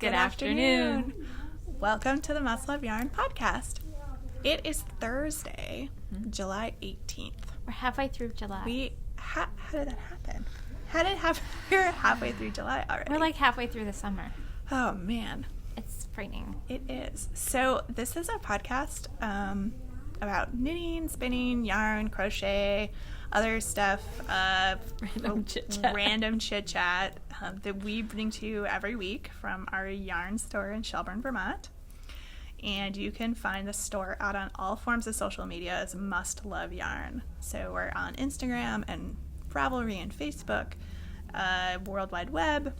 Good afternoon. Welcome to the Muscle of Yarn podcast. It is Thursday, July 18th. We're halfway through July. How did that happen? How did it happen? We're halfway through July already. We're like halfway through the summer. Oh, man. It's frightening. It is. So this is a podcast about knitting, spinning, yarn, crochet, other stuff, random chit-chat that we bring to you every week from our yarn store in Shelburne, Vermont. And you can find the store out on all forms of social media as Must Love Yarn. So we're on Instagram and Ravelry and Facebook, World Wide Web.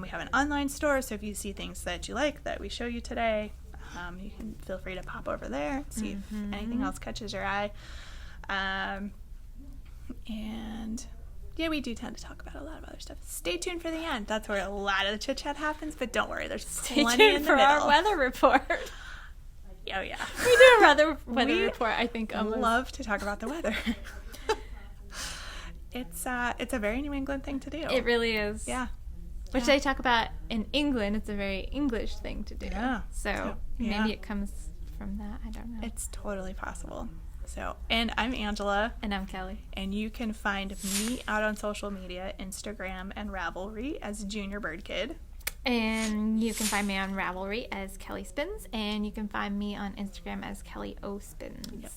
We have an online store, so if you see things that you like that we show you today, you can feel free to pop over there, see if anything else catches your eye. And yeah, we do tend to talk about a lot of other stuff. Stay tuned for the end. That's where a lot of the chit chat happens, but don't worry, there's plenty in the middle. Our weather report. Oh yeah, we do a weather report. I think I love to talk about the weather. It's a very New England thing to do. It really is. Yeah. Which they talk about in England. It's a very English thing to do. Yeah. So maybe it comes from that. I don't know. It's totally possible. So, and I'm Angela. And I'm Kelly. And you can find me out on social media, Instagram and Ravelry as Junior Bird Kid. And you can find me on Ravelry as Kelly Spins. And you can find me on Instagram as Kelly O Spins. Yep.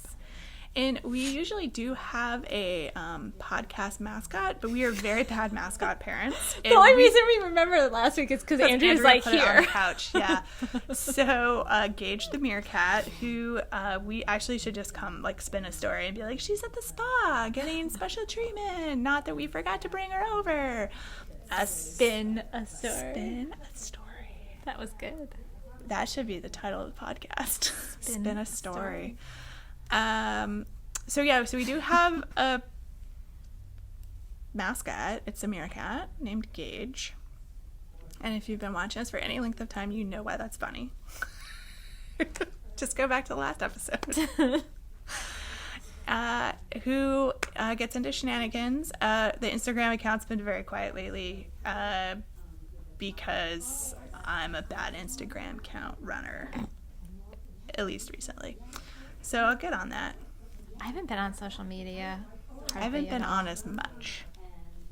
And we usually do have a podcast mascot, but we are very bad mascot parents. The only reason we remember last week is because Andrew was like put here it on the couch. Yeah. So Gage the meerkat, who we actually should just come like spin a story and be like, she's at the spa getting special treatment. Not that we forgot to bring her over. Spin a story. Spin a story. That was good. That should be the title of the podcast. Spin a story. So we do have a mascot. It's a meerkat named Gage. And if you've been watching us for any length of time, you know why that's funny. Just go back to the last episode. Who gets into shenanigans. The Instagram account's been very quiet lately because I'm a bad Instagram account runner, at least recently. So I'll get on that. I haven't been on social media. I haven't been on as much.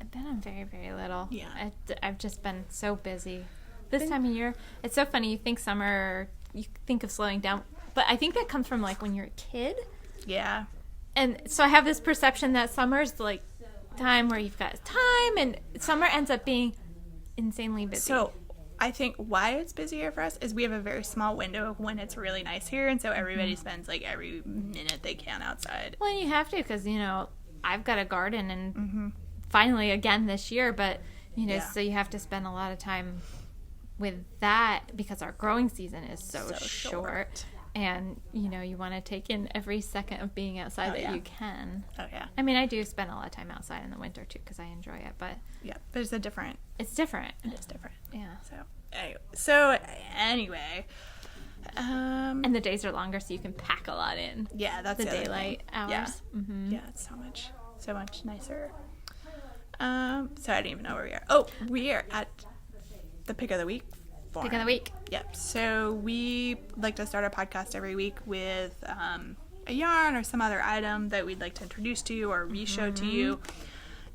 I've been on very, very little. Yeah. I've just been so busy. This time of year, it's so funny. You think summer, you think of slowing down. But I think that comes from like when you're a kid. Yeah. And so I have this perception that summer's like time where you've got time, and summer ends up being insanely busy. So I think why it's busier for us is we have a very small window of when it's really nice here, and so everybody spends like every minute they can outside. Well, you have to because, I've got a garden and finally again this year, but, so you have to spend a lot of time with that because our growing season is so short. And, you want to take in every second of being outside that you can. Oh, yeah. I mean, I do spend a lot of time outside in the winter, too, because I enjoy it, but... Yeah, there's a different... It's different. It is different. Yeah. So anyway... and the days are longer, so you can pack a lot in. Yeah, that's the daylight hours. Yeah. Mm-hmm. Yeah, it's so much nicer. So I don't even know where we are. Oh, we are at the Pick of the Week. Pick of the Week. Yep. So we like to start our podcast every week with a yarn or some other item that we'd like to introduce to you or re-show to you.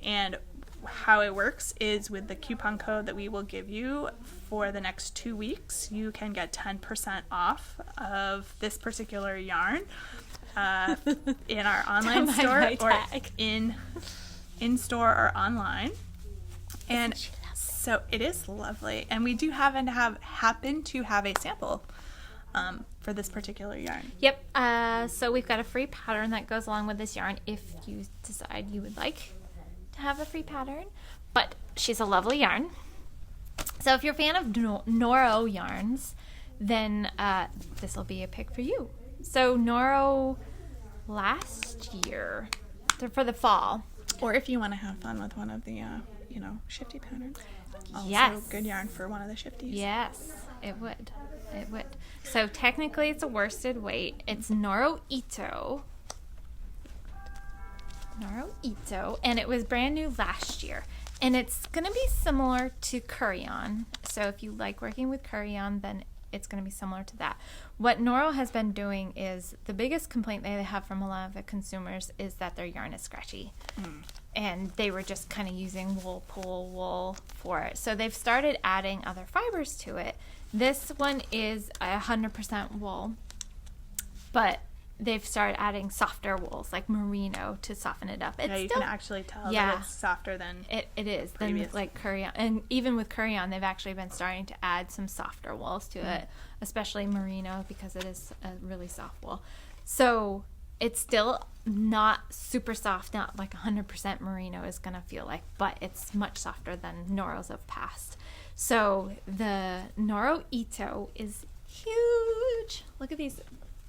And how it works is with the coupon code that we will give you for the next 2 weeks, you can get 10% off of this particular yarn in our online store or in store or online. And so it is lovely, and we do happen to have a sample for this particular yarn. Yep. So we've got a free pattern that goes along with this yarn if you decide you would like to have a free pattern. But she's a lovely yarn. So if you're a fan of Noro yarns, then this will be a pick for you. So Noro last year, for the fall. Or if you want to have fun with one of the shifty patterns. Also good yarn for one of the shifties. Yes, it would. So technically it's a worsted weight. It's Noro Ito, and it was brand new last year. And it's going to be similar to Curion. So if you like working with Curion, then it's going to be similar to that. What Noro has been doing is, the biggest complaint they have from a lot of the consumers is that their yarn is scratchy. And they were just kind of using wool wool for it. So they've started adding other fibers to it. This one is 100% wool, but they've started adding softer wools like merino to soften it up. You can actually tell that it's softer than it is previous. than like Curion. And even with Curion, they've actually been starting to add some softer wools to it, especially merino, because it is a really soft wool. So it's still not super soft, not like 100% merino is going to feel like, but it's much softer than Noro's of past. So the Noro Ito is huge. Look at these.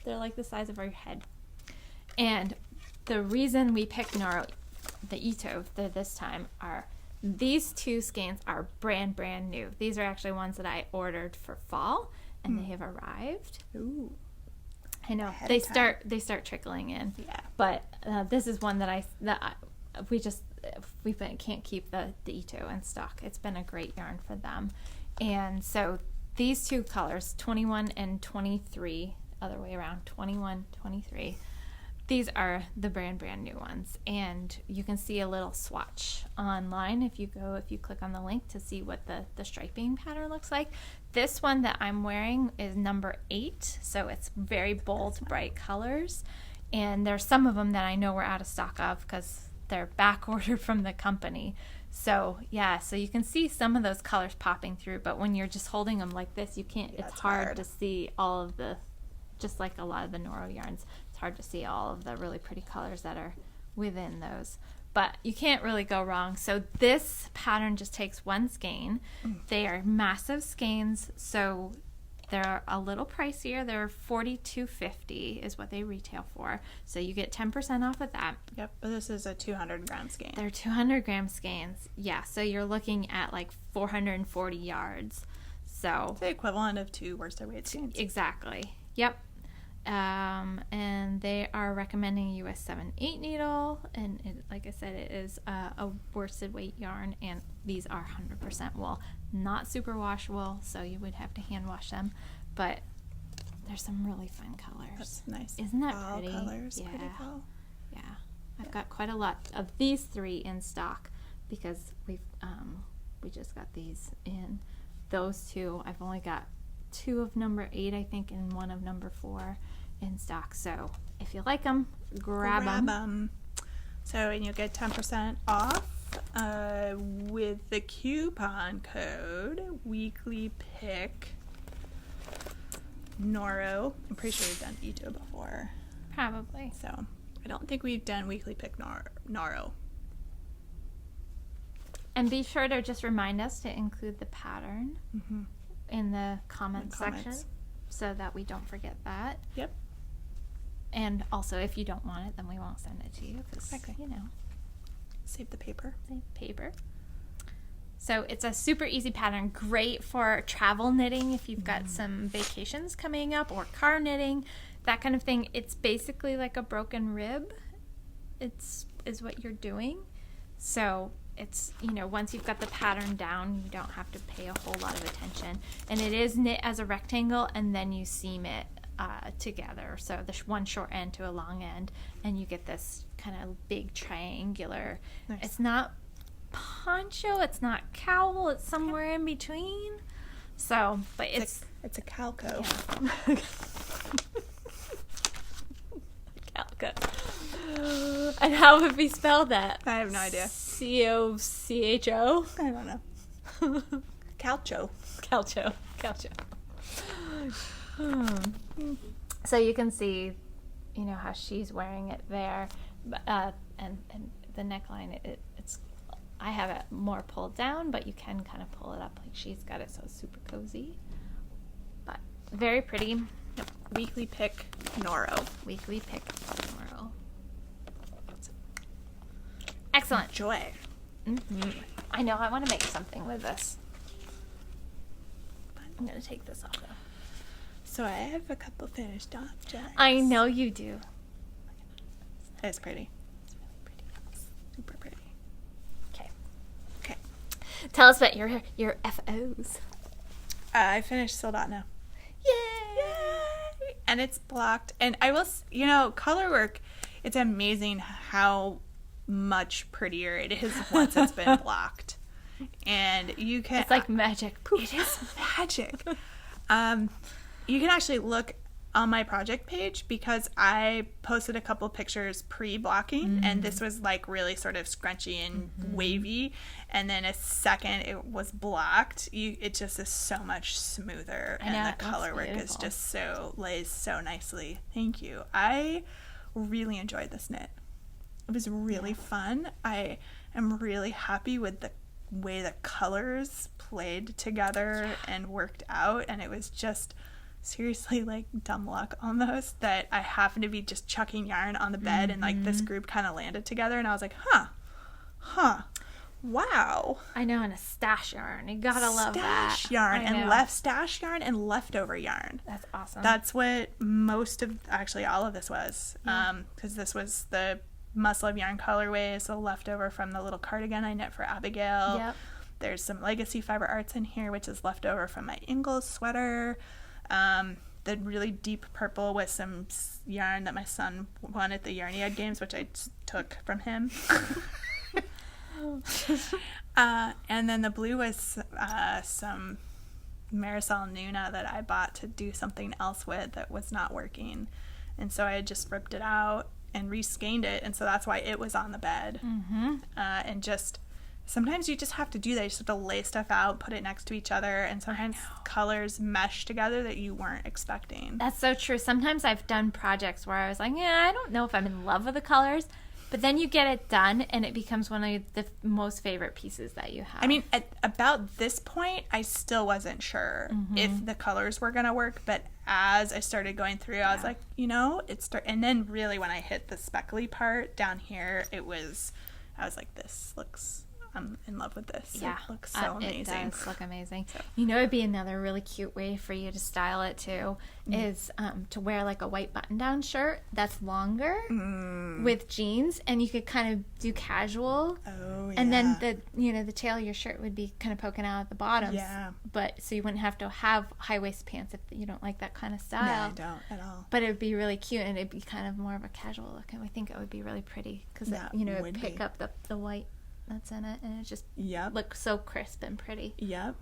They're like the size of our head. And the reason we picked Noro, the Ito, this time, are these two skeins are brand new. These are actually ones that I ordered for fall, and they have arrived. Ooh. I know they start trickling in. Yeah. But this is one that we can't keep the Ito in stock. It's been a great yarn for them, and so these two colors, 21 and 23. Other way around, 21, 23. These are the brand new ones, and you can see a little swatch online if you click on the link to see what the striping pattern looks like. This one that I'm wearing is number 8, so it's very bold, bright colors, and there's some of them that I know we're out of stock of because they're back ordered from the company. So yeah, so you can see some of those colors popping through, but when you're just holding them like this, you can't. It's hard to see all of the. Just like a lot of the Noro yarns, it's hard to see all of the really pretty colors that are within those. But you can't really go wrong. So this pattern just takes one skein. They are massive skeins, so they're a little pricier. They're $42.50 is what they retail for. So you get 10% off of that. Yep, but this is a 200-gram skein. They're 200-gram skeins. Yeah, so you're looking at like 440 yards. So it's the equivalent of 2 worsted weight skeins. Exactly. Yep. And they are recommending a US 7/8 needle, and like I said, it is a worsted weight yarn, and these are 100% wool, not super wash wool, so you would have to hand wash them, but there's some really fun colors. That's nice. Isn't that fall pretty? Colors, yeah. pretty fall. Yeah. I've got quite a lot of these 3 in stock because we just got these in. Those 2, I've only got 2 of number 8, I think, and 1 of number 4 in stock. So if you like them, grab them. So, and you'll get 10% off with the coupon code weeklypick Noro. I'm pretty sure we've done Ito before. Probably. So I don't think we've done weekly pick Noro. And be sure to just remind us to include the pattern in the comments section so that we don't forget that. Yep. And also, if you don't want it, then we won't send it to you because, you know. Save the paper. So it's a super easy pattern, great for travel knitting if you've got some vacations coming up, or car knitting, that kind of thing. It's basically like a broken rib. Is what you're doing. So it's, you know, once you've got the pattern down, you don't have to pay a whole lot of attention. And it is knit as a rectangle, and then you seam it together. So the one short end to a long end, and you get this kind of big triangular. Nice. It's not poncho, it's not cowl, it's somewhere in between. So, but it's a calico. Yeah. Calico. And how would we spell that? I have no idea. C-O-C-H-O? I don't know. Calcio. So you can see, you know, how she's wearing it there, and the neckline. It's I have it more pulled down, but you can kind of pull it up like she's got it, so it's super cozy. But very pretty. Yep. Weekly pick Noro. Excellent. Joy. I know. I want to make something with this. I'm going to take this off, though. So I have a couple finished objects. I know you do. It's pretty. It's really pretty. Super pretty. Okay. Tell us about your FOs. I finished Still Dot now. Yay! And it's blocked. And I will, Colorwork, it's amazing how much prettier it is once it's been blocked. And you can... It's like magic. Poof. It is magic. You can actually look on my project page because I posted a couple pictures pre-blocking, and this was like really sort of scrunchy and wavy, and then a second it was blocked. It just is so much smoother, and the color work is just lays so nicely. Thank you. I really enjoyed this knit. It was really fun. I am really happy with the way the colors played together and worked out, and it was just seriously like dumb luck almost that I happened to be just chucking yarn on the bed and like this group kind of landed together, and I was like, wow. I know, and a stash yarn. You gotta love that. Stash yarn stash yarn and leftover yarn. That's awesome. That's what all of this was. Because this was the Must Love Yarn colorway, so leftover from the little cardigan I knit for Abigail. Yep. There's some Legacy Fiber Arts in here, which is leftover from my Ingalls sweater. The really deep purple with some yarn that my son won at the Yarniad games, which I took from him. And then the blue was some Marisol Nuna that I bought to do something else with that was not working. And so I had just ripped it out and reskeined it, and so that's why it was on the bed. And just... sometimes you just have to do that. You just have to lay stuff out, put it next to each other, and sometimes colors mesh together that you weren't expecting. That's so true. Sometimes I've done projects where I was like, I don't know if I'm in love with the colors, but then you get it done, and it becomes one of the most favorite pieces that you have. I mean, at about this point, I still wasn't sure if the colors were going to work, but as I started going through, I was like, and then really when I hit the speckly part down here, I was like, this looks... I'm in love with this. Yeah. It looks so amazing. It does look amazing. So. It'd be another really cute way for you to style it too, is to wear like a white button-down shirt that's longer with jeans, and you could kind of do casual. Oh, yeah. And then the tail of your shirt would be kind of poking out at the bottoms. Yeah. But so you wouldn't have to have high-waist pants if you don't like that kind of style. No, I don't at all. But it would be really cute, and it'd be kind of more of a casual look, and I think it would be really pretty because it would pick up the white that's in it, and it just looks so crisp and pretty. Yep.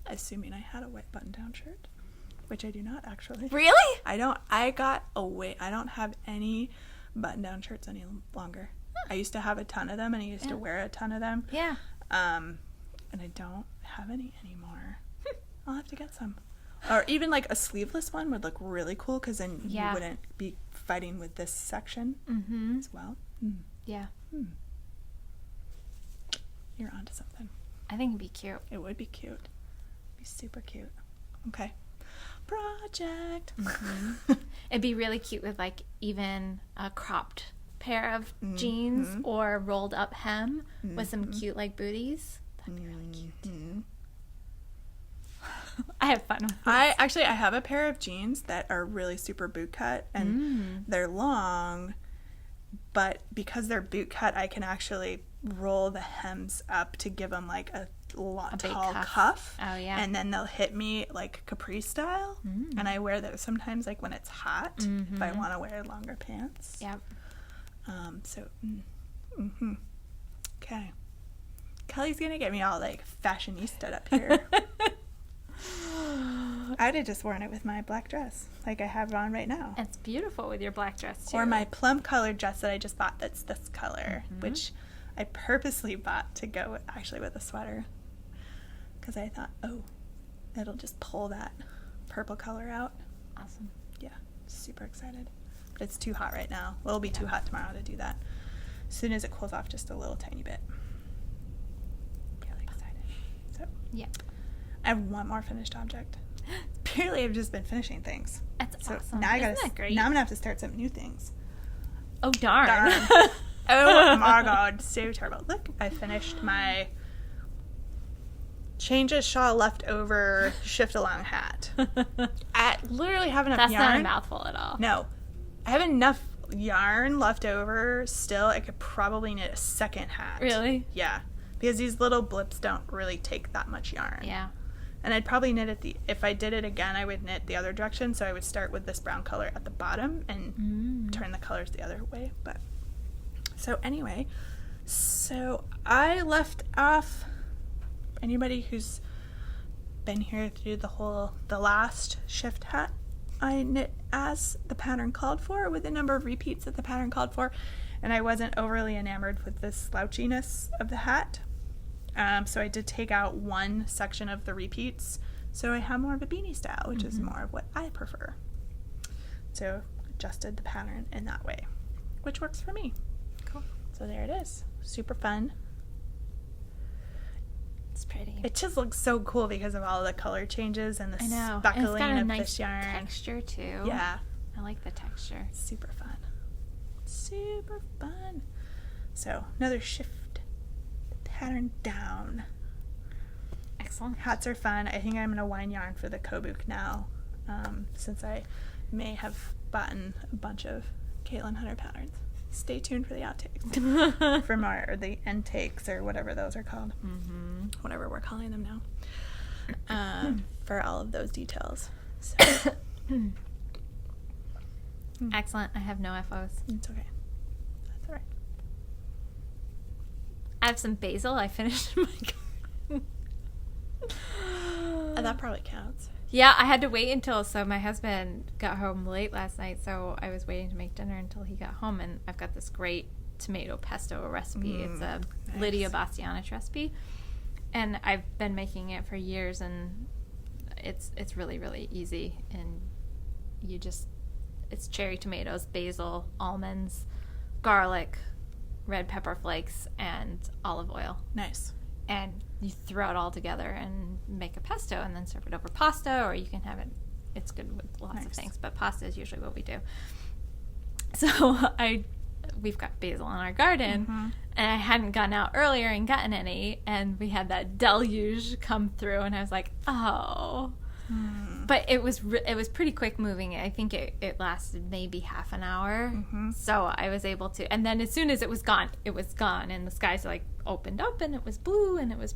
Assuming I had a white button-down shirt, which I do not actually. Really? I don't have any button-down shirts any longer. I used to have a ton of them, and I used to wear a ton of them. Yeah. And I don't have any anymore. I'll have to get some. Or even like a sleeveless one would look really cool, because then you wouldn't be fighting with this section as well. Yeah. You're onto something. I think it'd be cute. It would be cute. It'd be super cute. Okay. Project. It'd be really cute with like even a cropped pair of jeans or rolled up hem with some cute like booties. That'd be really cute. I have fun with this. I have a pair of jeans that are really super boot cut, and they're long, but because they're boot cut, I can actually roll the hems up to give them like a tall cuff. Oh yeah. And then they'll hit me like capri style, and I wear those sometimes like when it's hot if I want to wear longer pants. Yep. Okay. Kelly's gonna get me all like fashionista up here. I'd have just worn it with my black dress, like I have it on right now. It's beautiful with your black dress, too. Or my plum colored dress that I just bought that's this color, which I purposely bought to go with a sweater. Because I thought, it'll just pull that purple color out. Awesome. Yeah, super excited. But it's too hot right now. Well, it'll be too hot tomorrow to do that. As soon as it cools off just a little tiny bit. Really excited. So, I have one more finished object. Apparently, I've just been finishing things. That's awesome. Now Isn't that great? Now I'm gonna have to start some new things. Oh darn! Oh my god, so terrible. Look, I finished my changes shawl leftover shift along hat. I literally have enough yarn. That's not a mouthful at all. No, I have enough yarn left over still. I could probably knit a second hat. Really? Yeah. because these little blips don't really take that much yarn. Yeah. And I'd probably knit it if I did it again, I would knit the other direction. So I would start with this brown color at the bottom and turn the colors the other way. But so anyway, so I left off, anybody who's been here to do the last shift hat, I knit as the pattern called for with the number of repeats that the pattern called for. And I wasn't overly enamored with the slouchiness of the hat. So I did take out one section of the repeats, so I have more of a beanie style, which is more of what I prefer. So adjusted the pattern in that way, which works for me. Cool. So there it is. Super fun. It's pretty. It just looks so cool because of all the color changes and the I know. speckling And it's got a of nice this yarn. texture too. Yeah. I like the texture. Super fun. Super fun. So another shift pattern down. Excellent. Hats are fun. I think I'm gonna wind yarn for the Kobuk now, since I may have bought a bunch of Caitlin Hunter patterns. Stay tuned for the outtakes for more, or the end takes, or whatever those are called. Whatever we're calling them now. For all of those details. So. Excellent. I have no FOs. It's okay. That's all right. I have some basil I finished in my garden. That probably counts. Yeah, I had to wait until, so my husband got home late last night, so I was waiting to make dinner until he got home, and I've got this great tomato pesto recipe. It's a nice. Lydia Bastianich recipe, and I've been making it for years, and it's really, really easy, and it's cherry tomatoes, basil, almonds, garlic, red pepper flakes, and olive oil. Nice. And you throw it all together and make a pesto and then serve it over pasta, or you can have it, it's good with lots of things, but pasta is usually what we do. So we've got basil in our garden, and I hadn't gone out earlier and gotten any, and we had that deluge come through, and I was like, oh. But it was pretty quick moving. I think it lasted maybe half an hour. So I was able to, and then as soon as it was gone, and the skies like opened up, and it was blue, and it was,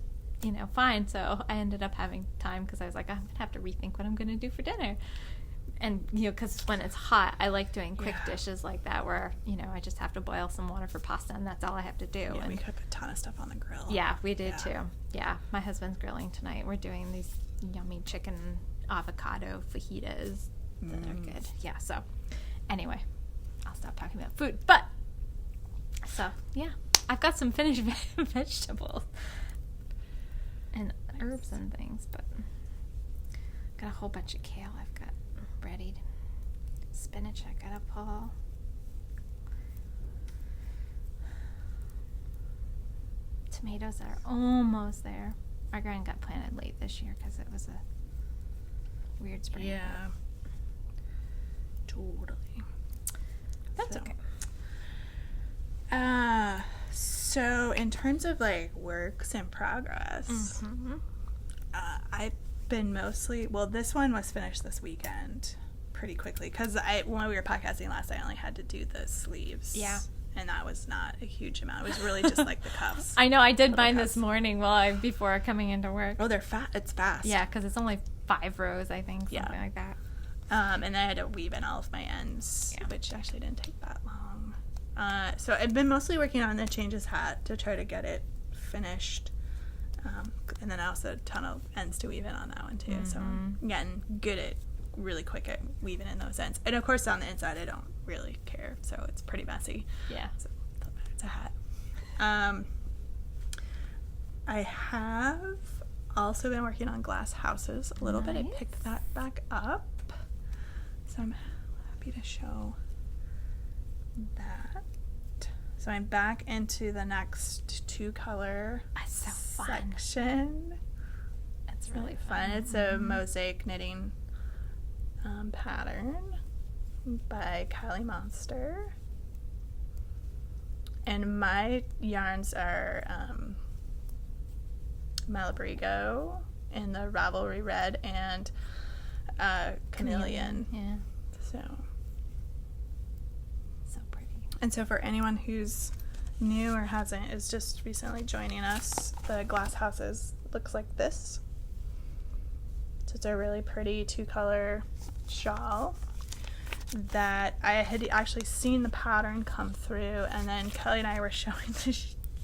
fine. So I ended up having time because I was like, I'm gonna have to rethink what I'm gonna do for dinner. And because when it's hot, I like doing quick dishes like that where I just have to boil some water for pasta, and that's all I have to do. Yeah, and we cook a ton of stuff on the grill. Yeah, we did too. Yeah, my husband's grilling tonight. We're doing these yummy chicken avocado fajitas that are good. Yeah, so anyway, I'll stop talking about food. But, so, yeah, I've got some finished vegetables and herbs and things, but got a whole bunch of kale I've got ready. Spinach I gotta pull. Tomatoes are almost there. Our garden got planted late this year because it was a weird spring. Yeah. Totally. That's okay. So in terms of like works in progress, I've been mostly, this one was finished this weekend pretty quickly because when we were podcasting last, I only had to do the sleeves. Yeah. And that was not a huge amount. It was really just like the cuffs. I know. I did mine cuffs. this morning before coming into work. Oh, they're it's fast. Yeah, because it's only 5 rows, I think, something like that. And then I had to weave in all of my ends, which actually didn't take that long. So I've been mostly working on the Changes hat to try to get it finished. And then I also had a ton of ends to weave in on that one too. So I'm getting good at really quick at weaving in those ends. And of course on the inside I don't really care, so it's pretty messy. Yeah. So it's a hat. I have also been working on glass houses a little bit. I picked that back up. So I'm happy to show that. So I'm back into the next 2-color section. It's really fun. It's a mosaic knitting pattern by Kylie Monster. And my yarns are Malabrigo in the Ravelry Red and Chameleon. Yeah. So pretty. And so for anyone who's new or hasn't is just recently joining us. The Glass Houses looks like this. So it's a really pretty 2-color shawl that I had actually seen the pattern come through, and then Kelly and I were showing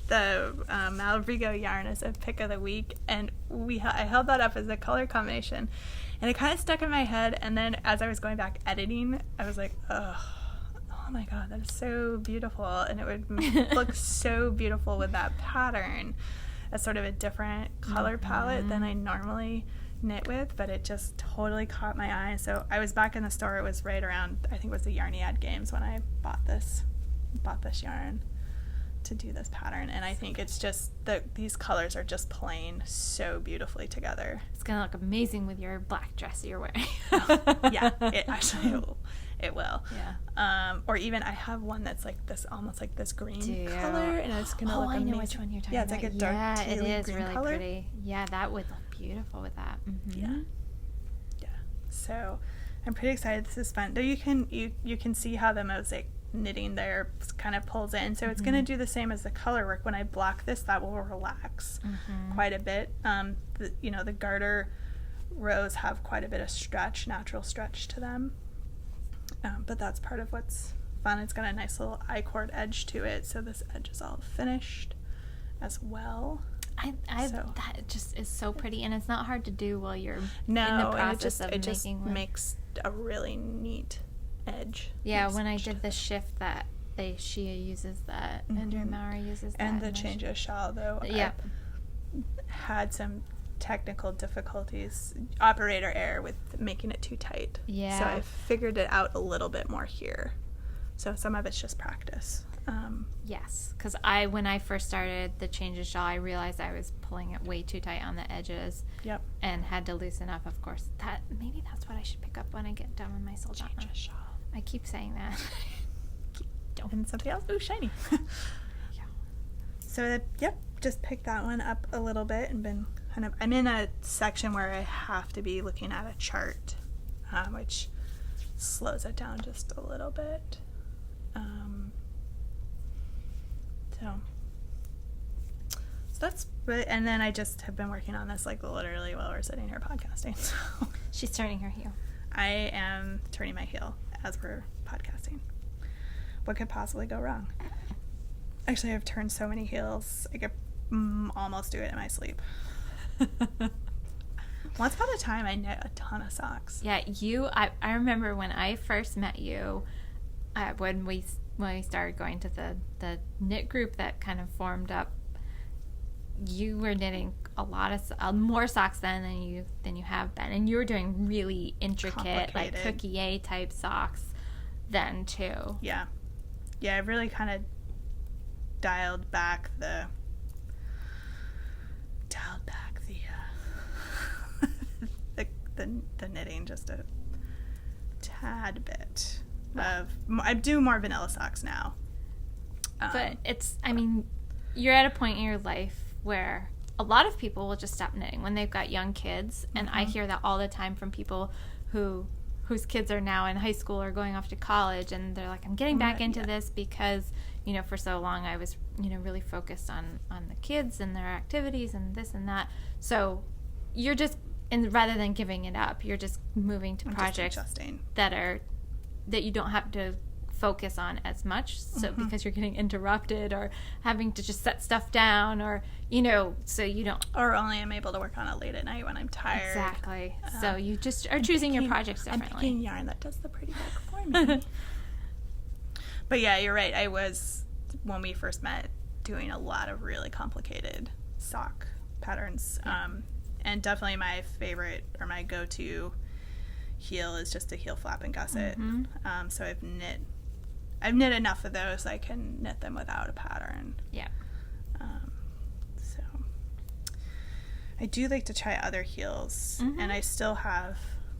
the Malabrigo yarn as a pick of the week, and I held that up as a color combination, and it kind of stuck in my head. And then as I was going back editing, I was like, oh my god, that is so beautiful, and it would look so beautiful with that pattern as sort of a different color palette than I normally knit with, but it just totally caught my eye. So I was back in the store. It was right around, I think it was the Yarniad Games when I bought this yarn to do this pattern, and I think it's just these colors are just playing so beautifully together. It's gonna look amazing with your black dress you're wearing. Yeah, it actually will. It will. Yeah. Or even I have one that's like this, almost like this green color, and it's gonna look amazing. I know which one you're talking about. Yeah, it's like a dark teal it is green really color. pretty. Yeah, that would look beautiful with that. Mm-hmm. Yeah. So I'm pretty excited. This is fun. Though you can see how the mosaic knitting there kind of pulls in. So it's gonna do the same as the Colorwork. When I block this, that will relax quite a bit. The garter rows have quite a bit of stretch, natural stretch to them. But that's part of what's fun. It's got a nice little I-cord edge to it, so this edge is all finished as well. That just is so pretty, and it's not hard to do while you're in the No, and process of it just making one. makes a really neat edge. Yeah, Nice when I edge did to the it. shift that Shia uses that, Andrew Maurer uses that. And the change of shawl, though, Yep. I had some technical difficulties, operator error with making it too tight. Yeah. So I figured it out a little bit more here. So some of it's just practice. Yes, because when I first started the change of shawl, I realized I was pulling it way too tight on the edges. Yep. And had to loosen up, of course. Maybe that's what I should pick up when I get done with my soldana. Change of shawl. I keep saying that. And something else. Ooh, shiny. Yeah. So, just picked that one up a little bit and been I'm in a section where I have to be looking at a chart, which slows it down just a little bit. So that's really, and then I just have been working on this like literally while we're sitting here podcasting. So She's turning her heel. I am turning my heel as we're podcasting. What could possibly go wrong? Actually, I've turned so many heels, I could almost do it in my sleep. Once upon a time, I knit a ton of socks. Yeah, I remember when I first met you, when we started going to the knit group that kind of formed up, you were knitting a lot of more socks then than you have been, and you were doing really intricate, like cookie type socks then too. Yeah, I've really kind of dialed back the the knitting just a tad bit. I do more vanilla socks now. But you're at a point in your life where a lot of people will just stop knitting when they've got young kids, and I hear that all the time from people whose kids are now in high school or going off to college, and they're like, I'm getting back into this because, for so long I was, really focused on the kids and their activities and this and that. So you're just, and rather than giving it up, you're just moving to projects that you don't have to focus on as much, so because you're getting interrupted or having to just set stuff down, or so you don't, or only am able to work on it late at night when I'm tired. Exactly. So you just are choosing your projects differently. I'm picking yarn that does the pretty work for me. But yeah, you're right. I was, when we first met, doing a lot of really complicated sock patterns. And definitely my favorite, or my go-to heel, is just a heel flap and gusset. So I've knit enough of those I can knit them without a pattern. Yeah. So I do like to try other heels, and I still have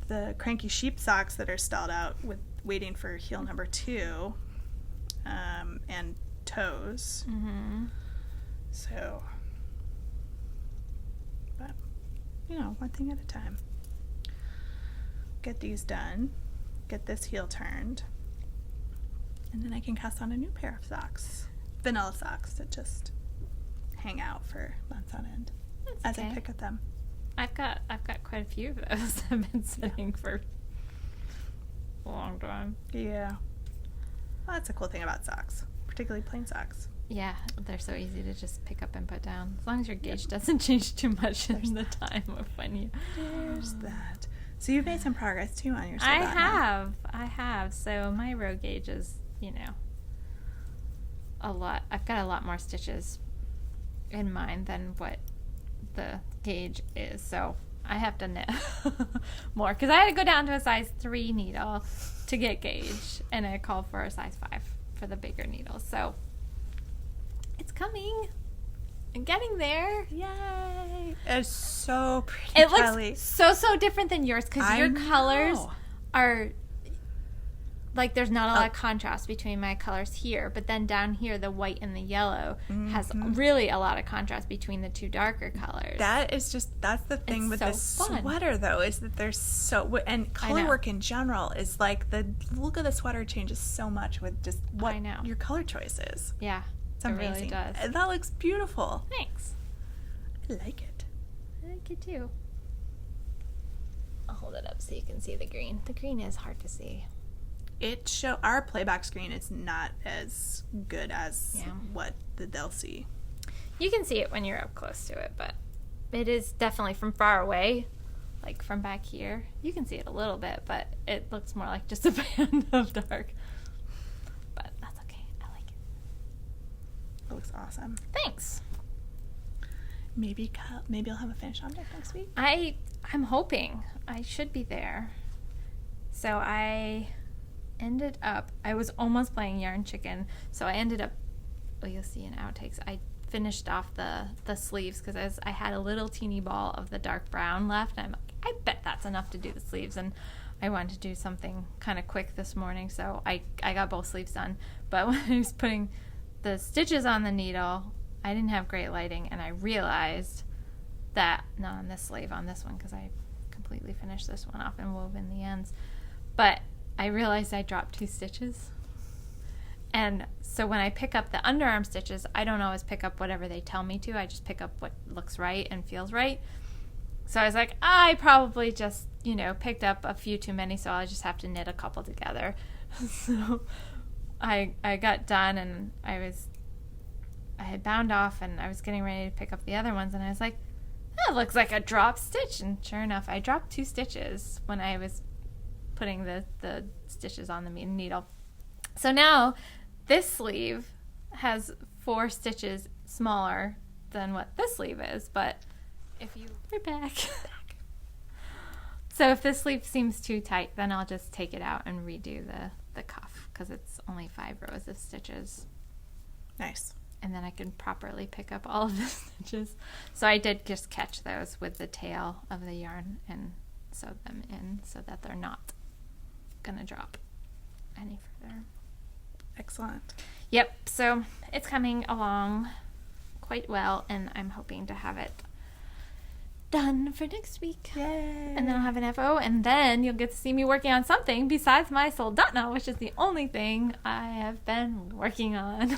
the Cranky Sheep socks that are stalled out with waiting for heel number 2, and toes. So, but one thing at a time. Get these done, get this heel turned, and then I can cast on a new pair of socks. vanilla socks that just hang out for months on end as I pick at them. I've got quite a few of those. I've been sitting for a long time. Yeah. Well, that's a cool thing about socks, particularly plain socks. Yeah, they're so easy to just pick up and put down. As long as your gauge doesn't change too much in the time of when you... There's that. So you've made some progress, too, on your Slipknot. I have. So my row gauge is, a lot. I've got a lot more stitches in mine than what the gauge is. So I have to knit more. Because I had to go down to a size 3 needle to get gauge. And I called for a size 5 for the bigger needles. So... it's coming. I'm getting there. Yay. It's so pretty, It Kelly. looks so different than yours because your colors are, like, there's not a lot of contrast between my colors here, but then down here, the white and the yellow has really a lot of contrast between the two darker colors. That's the thing with this sweater, though, is that there's and Colorwork in general is like, the look of the sweater changes so much with just what your color choice is. Yeah. It's amazing. It really does. And that looks beautiful. Thanks. I like it. I like it too. I'll hold it up so you can see the green. The green is hard to see. Our playback screen is not as good as what they'll see. You can see it when you're up close to it, but it is definitely from far away, like from back here. You can see it a little bit, but it looks more like just a band of dark. But that's okay. I like it. It looks awesome. Thanks. Maybe I'll have a finished object next week. I'm hoping. I should be there. So I was almost playing Yarn Chicken, so I ended up, you'll see in outtakes, I finished off the sleeves because I had a little teeny ball of the dark brown left, and I'm like, I bet that's enough to do the sleeves, and I wanted to do something kind of quick this morning, so I got both sleeves done. But when I was putting the stitches on the needle, I didn't have great lighting, and I realized that, not on this sleeve, on this one, because I completely finished this one off and wove in the ends, but I realized I dropped 2 stitches. And so when I pick up the underarm stitches, I don't always pick up whatever they tell me to. I just pick up what looks right and feels right. So I was like, I probably just, picked up a few too many, so I'll just have to knit a couple together. So I got done, and I had bound off, and I was getting ready to pick up the other ones, and I was like, that looks like a drop stitch. And sure enough, I dropped 2 stitches when I was putting the stitches on the needle. So now this sleeve has 4 stitches smaller than what this sleeve is, but we're back. So if this sleeve seems too tight, then I'll just take it out and redo the cuff, because it's only 5 rows of stitches. Nice. And then I can properly pick up all of the stitches. So I did just catch those with the tail of the yarn and sewed them in so that they're not gonna drop any further. Excellent. Yep, so it's coming along quite well, and I'm hoping to have it done for next week. Yay. And then I'll have an FO, and then you'll get to see me working on something besides my soldotna, which is the only thing I have been working on.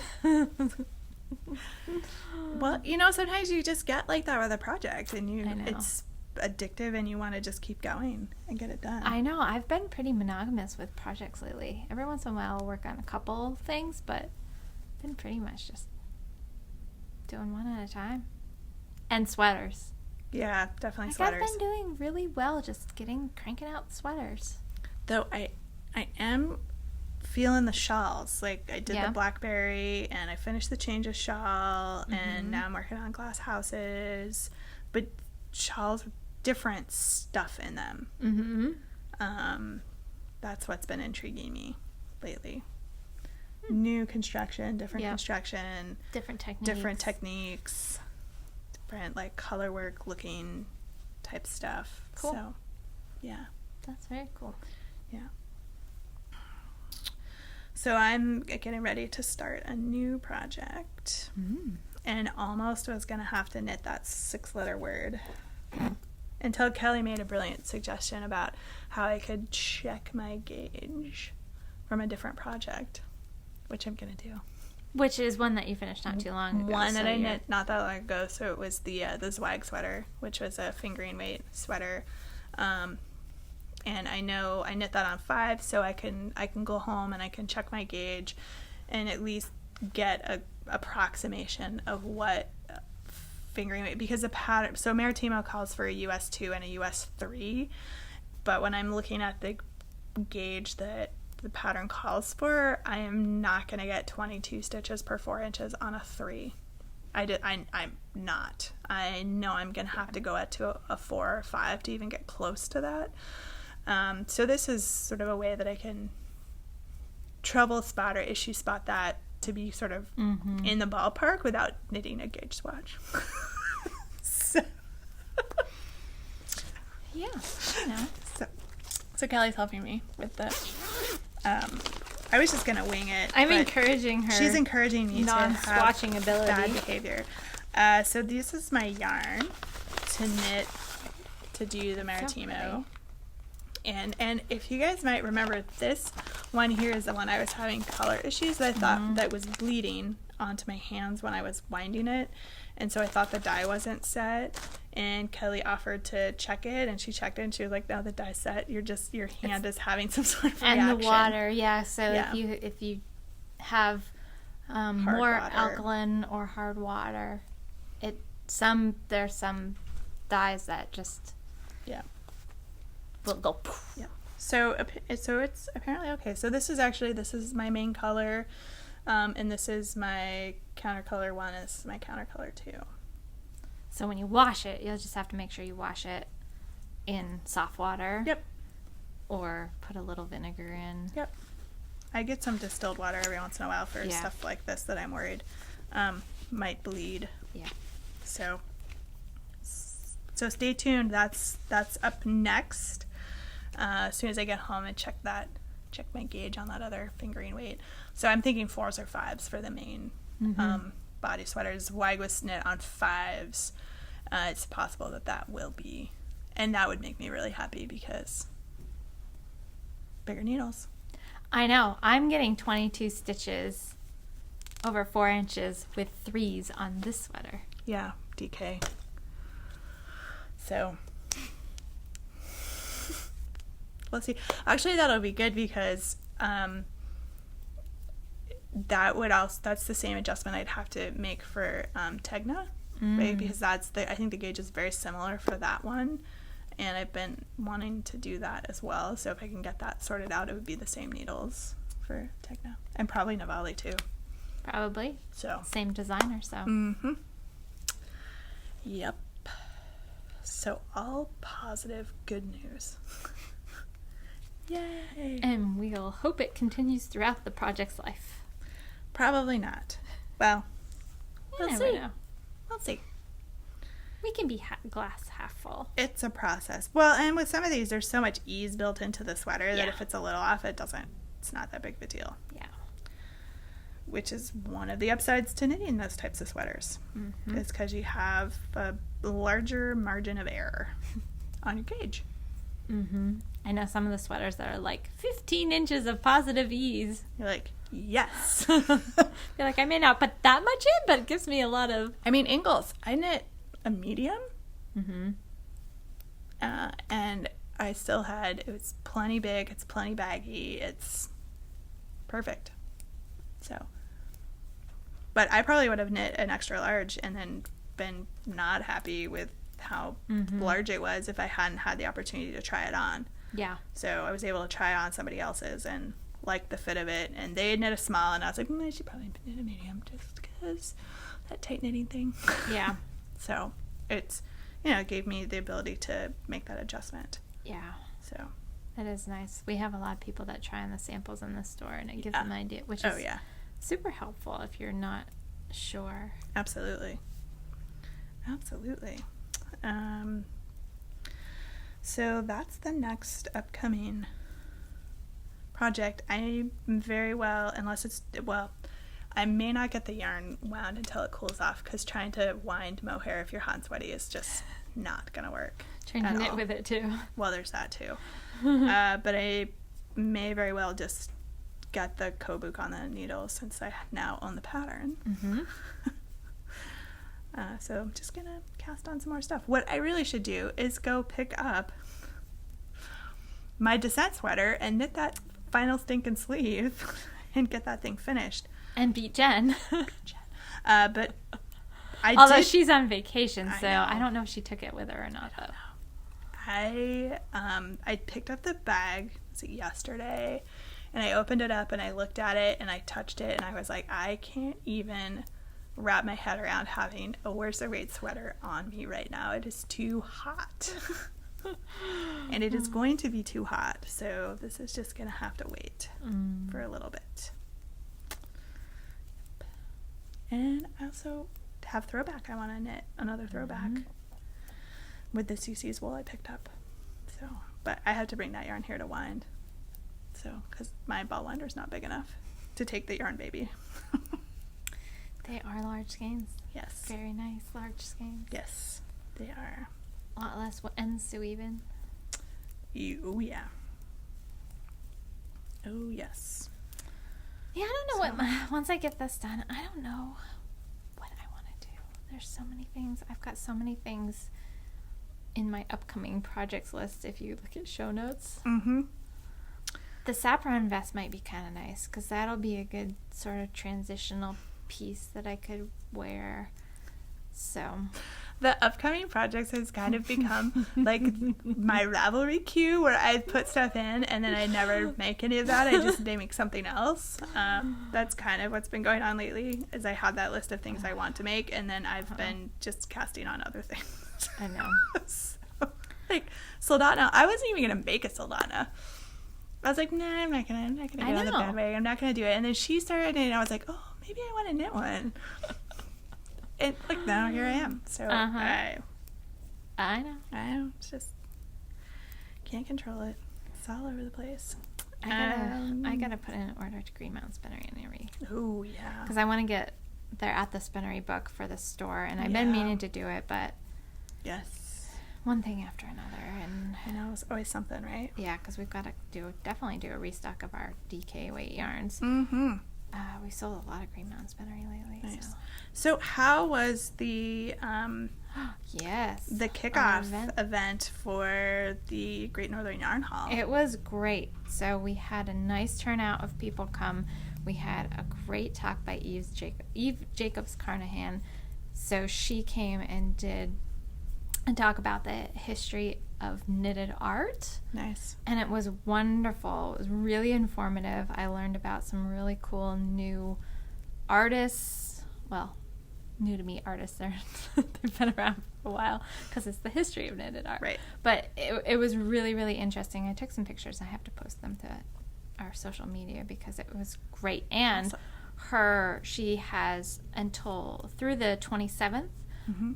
Well, sometimes you just get like that with a project, and it's addictive, and you want to just keep going and get it done. I know. I've been pretty monogamous with projects lately. Every once in a while I'll work on a couple things, but I've been pretty much just doing one at a time. And sweaters. Yeah, definitely sweaters. I've been doing really well just cranking out sweaters. Though I am feeling the shawls. Like, I did the blackberry, and I finished the change of shawl, and now I'm working on glass houses. But shawls with different stuff in them. Mm-hmm. That's what's been intriguing me lately. New construction, different construction, different techniques, different like colorwork looking type stuff. Cool. So, yeah, that's very cool. Yeah. So I'm getting ready to start a new project. And almost was going to have to knit that 6-letter word until Kelly made a brilliant suggestion about how I could check my gauge from a different project, which I'm going to do. Which is one that you finished not too long ago. One that I knit not that long ago. So it was the Zwag sweater, which was a fingering weight sweater. And I know I knit that on 5, so I can go home and I can check my gauge and at least get a approximation of what fingering weight, because the pattern, so Maritimo calls for a US 2 and a US 3, but when I'm looking at the gauge that the pattern calls for, I am not going to get 22 stitches per 4 inches on a 3. I'm not. I know I'm going to have to go up to a 4 or 5 to even get close to that. So this is sort of a way that I can trouble spot or issue spot that to be sort of in the ballpark without knitting a gauge swatch. Yeah, I know. So Kelly's helping me with the. I was just gonna wing it. I'm encouraging her. She's encouraging me to have non-swatching ability. Bad behavior. So this is my yarn to knit to do the Maritimo. And if you guys might remember, this one here is the one I was having color issues that I thought that was bleeding onto my hands when I was winding it. And so I thought the dye wasn't set. And Kelly offered to check it, and she checked it, and she was like, "No, the dye's set. Your hand is having some sort of reaction." And the water, yeah. So if you have more water. alkaline or hard water, there's some dyes that just will go poof. Yeah. So it's apparently okay. So this is my main color, and this is my counter color 1. And this is my counter color 2. So when you wash it, you'll just have to make sure you wash it in soft water. Yep. Or put a little vinegar in. Yep. I get some distilled water every once in a while for stuff like this that I'm worried might bleed. Yeah. So stay tuned. That's up next. As soon as I get home and check my gauge on that other fingering weight. So I'm thinking 4s or 5s for the main body sweaters. Wag was knit on 5s. It's possible that will be, and that would make me really happy because bigger needles. I know. I'm getting 22 stitches over 4 inches with 3s on this sweater. Yeah, DK. So let's see. Actually, that'll be good because that's the same adjustment I'd have to make for Tegna, right? Because I think the gauge is very similar for that one, and I've been wanting to do that as well. So if I can get that sorted out, it would be the same needles for Tegna, and probably Navali too. Probably. So same designer. So. Yep. So all positive, good news. Yay! And we'll hope it continues throughout the project's life. Probably not. Well, we'll see. We'll see. We can be glass half full. It's a process. Well, and with some of these, there's so much ease built into the sweater that if it's a little off, it's not that big of a deal. Yeah. Which is one of the upsides to knitting those types of sweaters. It's because you have a larger margin of error on your gauge. I know some of the sweaters that are like 15 inches of positive ease. You're like, yes. You're like, I may not put that much in, but it gives me a lot of... I mean, Ingalls, I knit a medium. And I still it was plenty big, it's plenty baggy, it's perfect. So, but I probably would have knit an extra large and then been not happy with how large it was if I hadn't had the opportunity to try it on. Yeah. So I was able to try on somebody else's and like the fit of it, and they had knit a small, and I was like, I should probably knit a medium just because that tight knitting thing. Yeah. So it's, it gave me the ability to make that adjustment. Yeah. So that is nice. We have a lot of people that try on the samples in the store, and it gives them an idea, which is super helpful if you're not sure. Absolutely. So that's the next upcoming project. I very well, I may not get the yarn wound until it cools off, because trying to wind mohair if you're hot and sweaty is just not going to work. Trying to knit with it too. Well, there's that too. But I may very well just get the Kobuk on the needle since I now own the pattern. Mm-hmm. So I'm just going to cast on some more stuff. What I really should do is go pick up my descent sweater and knit that final stinking sleeve and get that thing finished. And beat Jen. But Although she's on vacation, so know. I don't know if she took it with her or not, though. I picked up the bag, was it yesterday, and I opened it up and I looked at it and I touched it and I was like, I can't even wrap my head around having a Where's the Rate sweater on me right now. It is too hot. And it is going to be too hot, so this is just going to have to wait for a little bit. And I also have throwback. I want to knit another throwback with the CC's wool I picked up. So, but I had to bring that yarn here to wind. So, because my ball winder is not big enough to take the yarn baby. They are large skeins. Yes. Very nice large skeins. Yes, they are. A lot less ends to even. Oh, yeah. Oh, yes. Yeah, I don't know once I get this done, I don't know what I want to do. There's so many things. I've got so many things in my upcoming projects list if you look at show notes. Mm-hmm. The Saffron vest might be kind of nice because that'll be a good sort of transitional piece that I could wear. So the upcoming projects has kind of become like my Ravelry queue where I put stuff in and then I never make any of that. I just make something else. That's kind of what's been going on lately is I have that list of things I want to make and then I've been just casting on other things. I know. So, like Soldotna, I wasn't even going to make a Soldotna. I was like, nah, I'm not gonna get on the bandwagon. I'm not gonna do it. And then she started and I was like, oh, maybe I want to knit one. And look, now here I am. So I know. It's just can't control it. It's all over the place. I gotta put in an order to Green Mountain Spinnery and Erie. Oh yeah. Because I want to get they're at the Spinnery book for the store, and I've been meaning to do it, but yes, one thing after another, and I know it's always something, right? Yeah, because we've got to definitely do a restock of our DK weight yarns. Mm-hmm. We sold a lot of Green Mountain Spinnery lately. Nice. So how was the yes, the kickoff event for the Great Northern Yarn Haul? It was great. So we had a nice turnout of people come. We had a great talk by Eve Jacobs Carnahan. So she came and did a talk about the history of knitted art. Nice. And it was wonderful. It was really informative. I learned about some really cool new artists. Well, new to me artists. They've been around for a while because it's the history of knitted art. Right. But it was really, really interesting. I took some pictures. I have to post them to our social media because it was great. And she has until through the 27th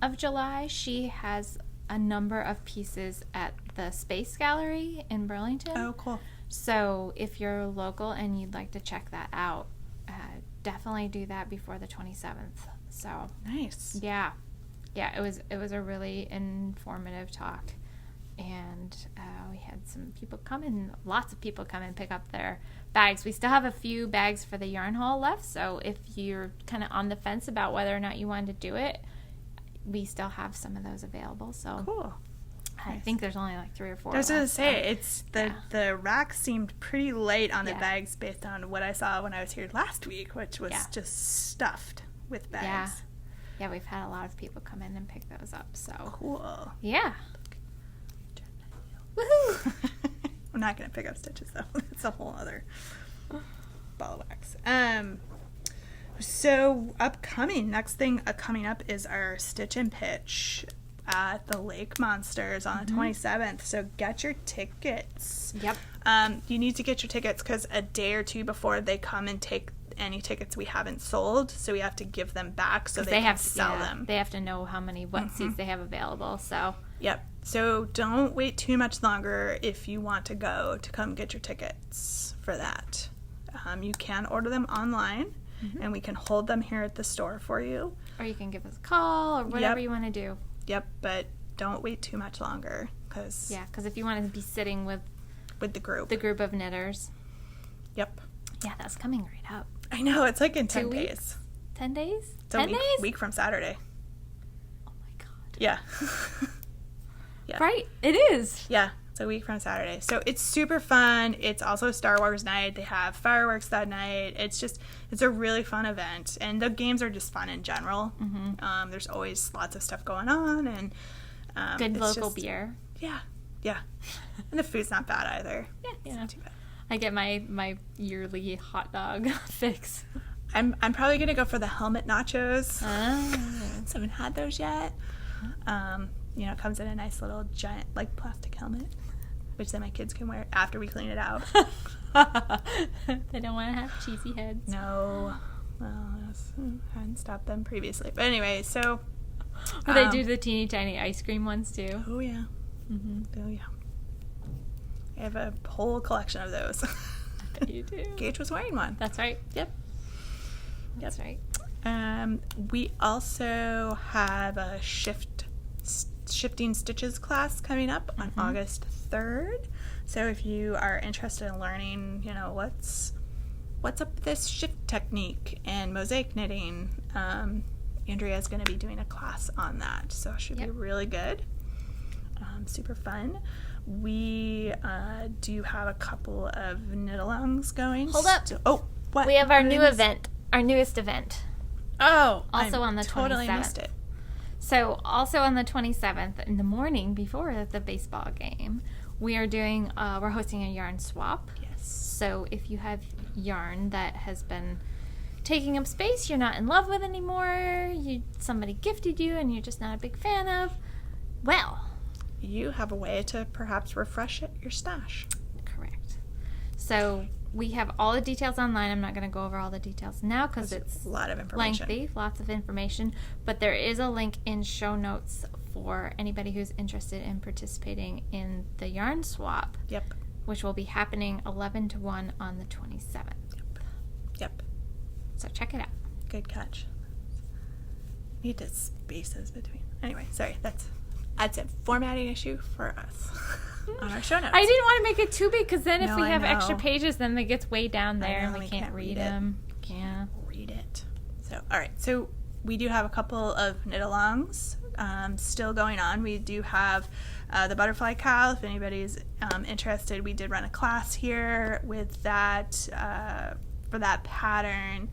of July, she has a number of pieces at the Space Gallery in Burlington. Oh, cool. So if you're local and you'd like to check that out, definitely do that before the 27th. So nice. Yeah, it was a really informative talk, and we had some people come in, lots of people come and pick up their bags. We still have a few bags for the yarn haul left, so if you're kind of on the fence about whether or not you want to do it, we still have some of those available. So cool. I think there's only like 3 or 4. I was going to say, it's the rack seemed pretty light on the bags based on what I saw when I was here last week, which was just stuffed with bags. Yeah, we've had a lot of people come in and pick those up. So cool. Yeah. Woohoo! I'm not going to pick up stitches though. It's a whole other ball of wax. So next thing coming up is our Stitch and Pitch at the Lake Monsters on the 27th. So get your tickets. Yep. You need to get your tickets because a day or two before they come and take any tickets we haven't sold, so we have to give them back so they can sell them. They have to know what seats they have available. So yep. So don't wait too much longer if you want to come get your tickets for that. You can order them online. And we can hold them here at the store for you. Or you can give us a call or whatever you want to do. Yep, but don't wait too much longer. Because if you want to be sitting with the group. The group of knitters. Yep. Yeah, that's coming right up. I know, it's like in 10 2 weeks? days. 10 days? It's a 10 days? week from Saturday. Oh my god. Yeah. Yeah. Right, it is. Yeah, it's a week from Saturday. So it's super fun. It's also Star Wars night. They have fireworks that night. It's a really fun event. And the games are just fun in general. Mm-hmm. There's always lots of stuff going on. And good local beer. Yeah, yeah. And the food's not bad either. Yeah, it's not too bad. I get my yearly hot dog fix. I'm probably going to go for the helmet nachos. Oh. I haven't had those yet. It comes in a nice little giant, like, plastic helmet, which then my kids can wear after we clean it out. They don't want to have cheesy heads. No. Well, I hadn't stopped them previously. But anyway, so... Or they do the teeny tiny ice cream ones, too. Oh, yeah. Mm-hmm. Oh, yeah. I have a whole collection of those. I bet you do. Gage was wearing one. That's right. Yep. That's right. We also have a shifting stitches class coming up on August 3rd. So if you are interested in learning, what's up this shift technique and mosaic knitting, Andrea is going to be doing a class on that. So it should be really good. Super fun. We do have a couple of Knitalongs going. Hold up. What? We have our newest event. Oh, also on the totally 27th. Missed it. So also on the 27th in the morning before the baseball game, we are doing we're hosting a yarn swap. Yes. So if you have yarn that has been taking up space, you're not in love with anymore, somebody gifted you and you're just not a big fan of, well, you have a way to perhaps refresh your stash. Correct. So we have all the details online. I'm not going to go over all the details now because it's a lot of information. Lengthy, lots of information. But there is a link in show notes for anybody who's interested in participating in the yarn swap. Yep. Which will be happening 11 to 1 on the 27th. Yep. So check it out. Good catch. Need to spaces between. Anyway, sorry. That's a formatting issue for us on our show notes. I didn't want to make it too big because then if we have I know. extra pages, then it gets way down there and we we can't read them. Yeah. Read it. So, all right. So we do have a couple of Knitalongs still going on. We do have the butterfly cowl. If anybody's interested, we did run a class here with that for that pattern.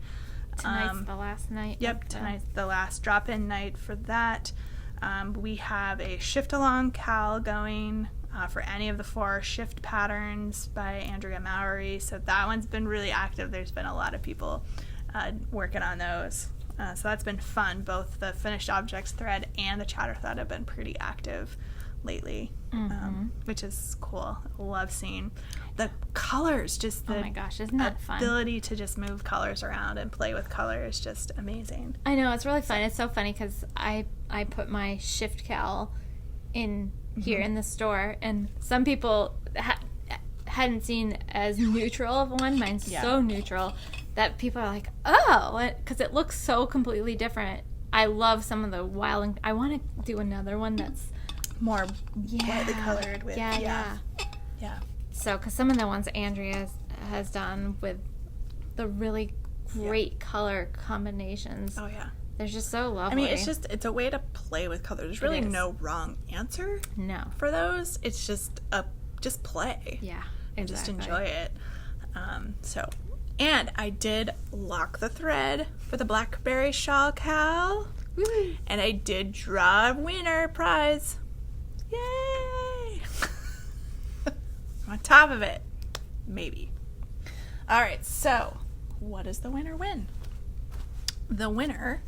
Tonight's the last night. Yep, tonight's the last drop-in night for that. We have a shift-along cowl going for any of the 4 shift patterns by Andrea Mowry. So that one's been really active. There's been a lot of people working on those. So that's been fun. Both the finished objects thread and the chatter thread have been pretty active lately, which is cool. I love seeing the colors. Just the oh my gosh, isn't that fun? Ability to just move colors around and play with colors, just amazing. I know, it's really fun. It's so funny because I put my shift cowl in here in the store, and some people hadn't seen as neutral of one. Mine's so neutral that people are like, oh, because it looks so completely different. I love some of the wild, I want to do another one that's more brightly colored with yeah. So because some of the ones Andrea has done with the really great color combinations, they're just so lovely. I mean, it's a way to play with color. There's really no wrong answer for those. It's just play and just enjoy it. And I did lock the thread for the blackberry shawl cowl. Woo. And I did draw a winner prize. Yay! On top of it. Maybe. All right, so what does the winner win? The winner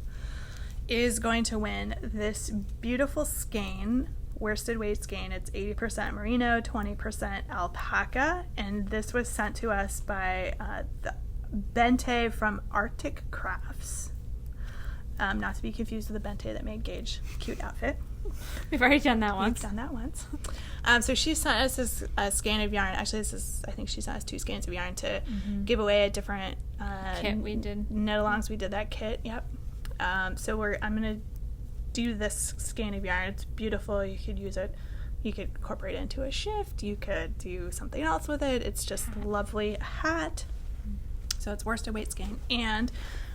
is going to win this beautiful skein, worsted weight skein. It's 80% merino, 20% alpaca, and this was sent to us by the Bente from Arctic Crafts. Not to be confused with the Bente that made Gage cute outfit. We've already done that once. We've done that once. So she sent us this skein of yarn. Actually, I think she sent us 2 skeins of yarn to give away a different kit we did. Knitalongs. We did that kit. Yep. So I'm gonna do this skein of yarn. It's beautiful. You could use it. You could incorporate it into a shift. You could do something else with it. It's just a lovely hat. So it's worsted weight skein. And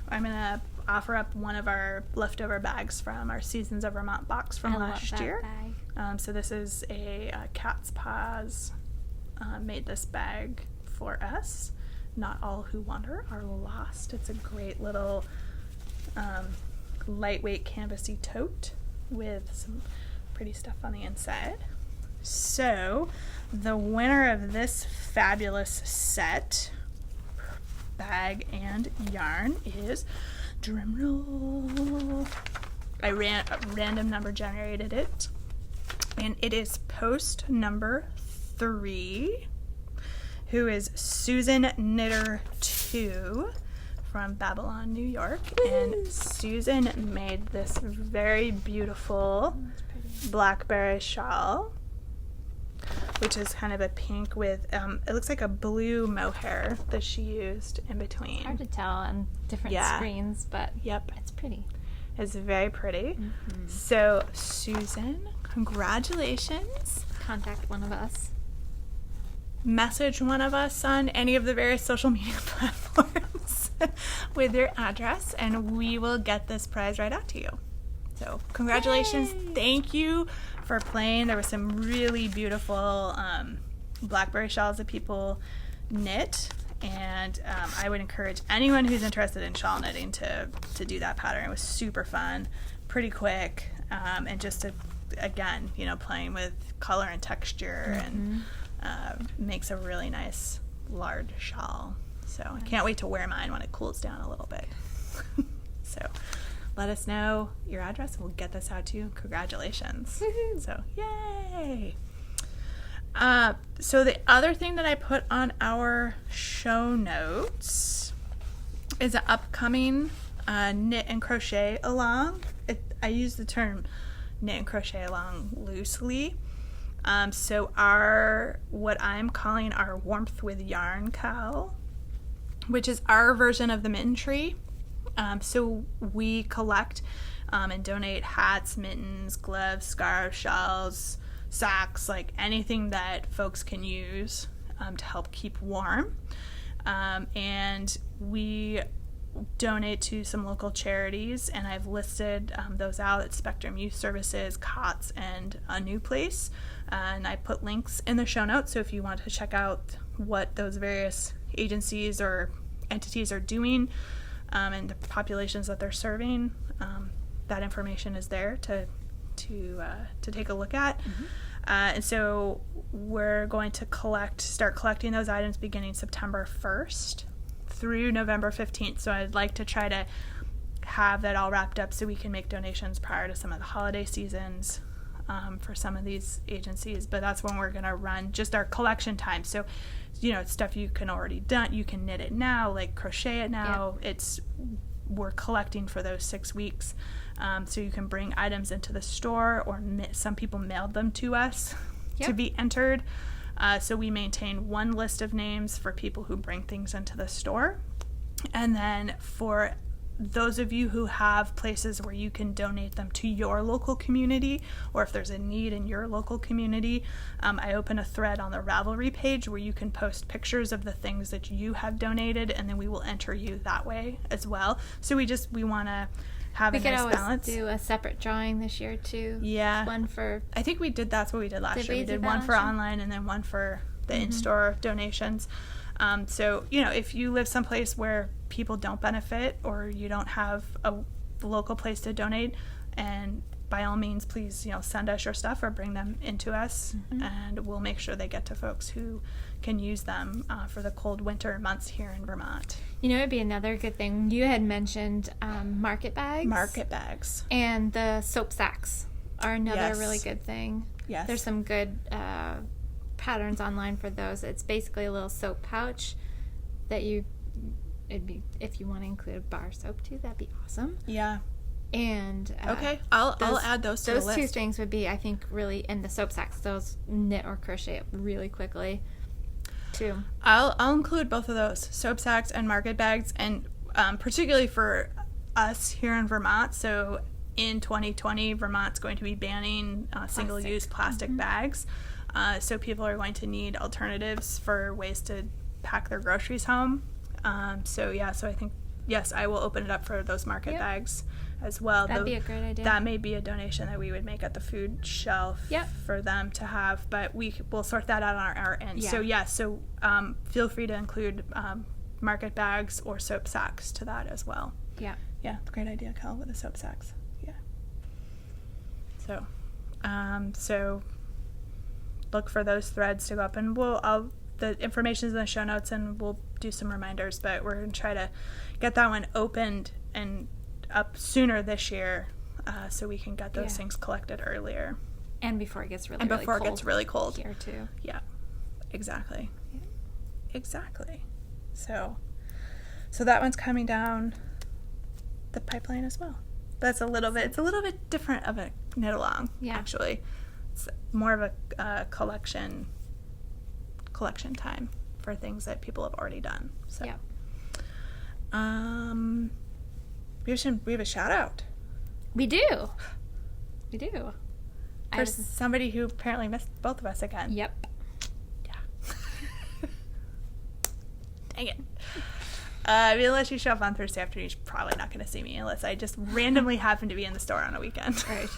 I'm going to offer up one of our leftover bags from our Seasons of Vermont box from last year. So this is a Cat's Paws made this bag for us. Not all who wander are lost. It's a great little lightweight canvasy tote with some pretty stuff on the inside. So the winner of this fabulous set, bag and yarn, is, drumroll, I random number generated it, and it is post number 3, who is Susan Knitter 2 from Babylon, New York. Woo! And Susan made this very beautiful blackberry shawl, which is kind of a pink with, it looks like a blue mohair that she used in between. It's hard to tell on different screens, but it's pretty. It's very pretty. Mm-hmm. So, Susan, congratulations. Contact one of us. Message one of us on any of the various social media platforms with your address, and we will get this prize right out to you. So congratulations. Yay! Thank you for playing. There were some really beautiful blackberry shawls that people knit, and I would encourage anyone who's interested in shawl knitting to do that pattern. It was super fun, pretty quick, and just again, playing with color and texture, and makes a really nice large shawl. So I can't wait to wear mine when it cools down a little bit. So let us know your address and we'll get this out to you. Congratulations. Woo-hoo. So yay. So the other thing that I put on our show notes is an upcoming knit and crochet along. I use the term knit and crochet along loosely. So what I'm calling our Warmth with Yarn cowl, which is our version of the mitten tree. So we collect and donate hats, mittens, gloves, scarves, shawls, socks, like anything that folks can use to help keep warm. And we donate to some local charities, and I've listed those out at Spectrum Youth Services, COTS, and A New Place. And I put links in the show notes, so if you want to check out what those various agencies or entities are doing and the populations that they're serving, that information is there to take a look at. Mm-hmm. And so we're going to start collecting those items beginning September 1st through November 15th. So I'd like to try to have that all wrapped up so we can make donations prior to some of the holiday seasons for some of these agencies. But that's when we're going to run just our collection time. So, it's stuff you can already done. You can knit it now, like crochet it now. Yeah. We're collecting for those 6 weeks. So you can bring items into the store, or some people mailed them to us to be entered. So we maintain one list of names for people who bring things into the store. And then for those of you who have places where you can donate them to your local community, or if there's a need in your local community, I open a thread on the Ravelry page where you can post pictures of the things that you have donated, and then we will enter you that way as well. So we want to have a nice balance. We could always do a separate drawing this year too. Yeah. One for... I think that's what we did last year. We did one for online and then one for the in-store donations. So, if you live someplace where people don't benefit, or you don't have a local place to donate, and by all means, please, send us your stuff or bring them into us, and we'll make sure they get to folks who can use them for the cold winter months here in Vermont. It'd be another good thing. You had mentioned market bags. Market bags. And the soap sacks are another really good thing. Yes. There's some good patterns online for those. It's basically a little soap pouch that if you want to include a bar soap too, that'd be awesome. Yeah. And okay, I'll add those to the list. Those two things would be, I think, really, and the soap sacks, those knit or crochet up really quickly too. I'll include both of those, soap sacks and market bags, and particularly for us here in Vermont. So in 2020, Vermont's going to be banning single-use plastic bags. So people are going to need alternatives for ways to pack their groceries home. So I think, yes, I will open it up for those market bags as well. That'd be a great idea. That may be a donation that we would make at the food shelf for them to have, but we'll sort that out on our end. Yeah. So feel free to include market bags or soap sacks to that as well. Yeah. Yeah, great idea, Kel, with the soap sacks. Yeah. So, so look for those threads to go up, and the information is in the show notes, and we'll do some reminders, but we're going to try to get that one opened and up sooner this year, so we can get those things collected earlier. And before it gets really, it gets really cold. Here, too. Yeah, exactly. Yeah. Exactly. So that one's coming down the pipeline as well. It's a little bit different of a knit-along, actually. It's more of a collection time for things that people have already done. So, we have a shout out. We do. For somebody who apparently missed both of us again. Yep. Yeah. Dang it. Unless you show up on Thursday afternoon, you're probably not going to see me unless I just randomly happen to be in the store on a weekend. Right.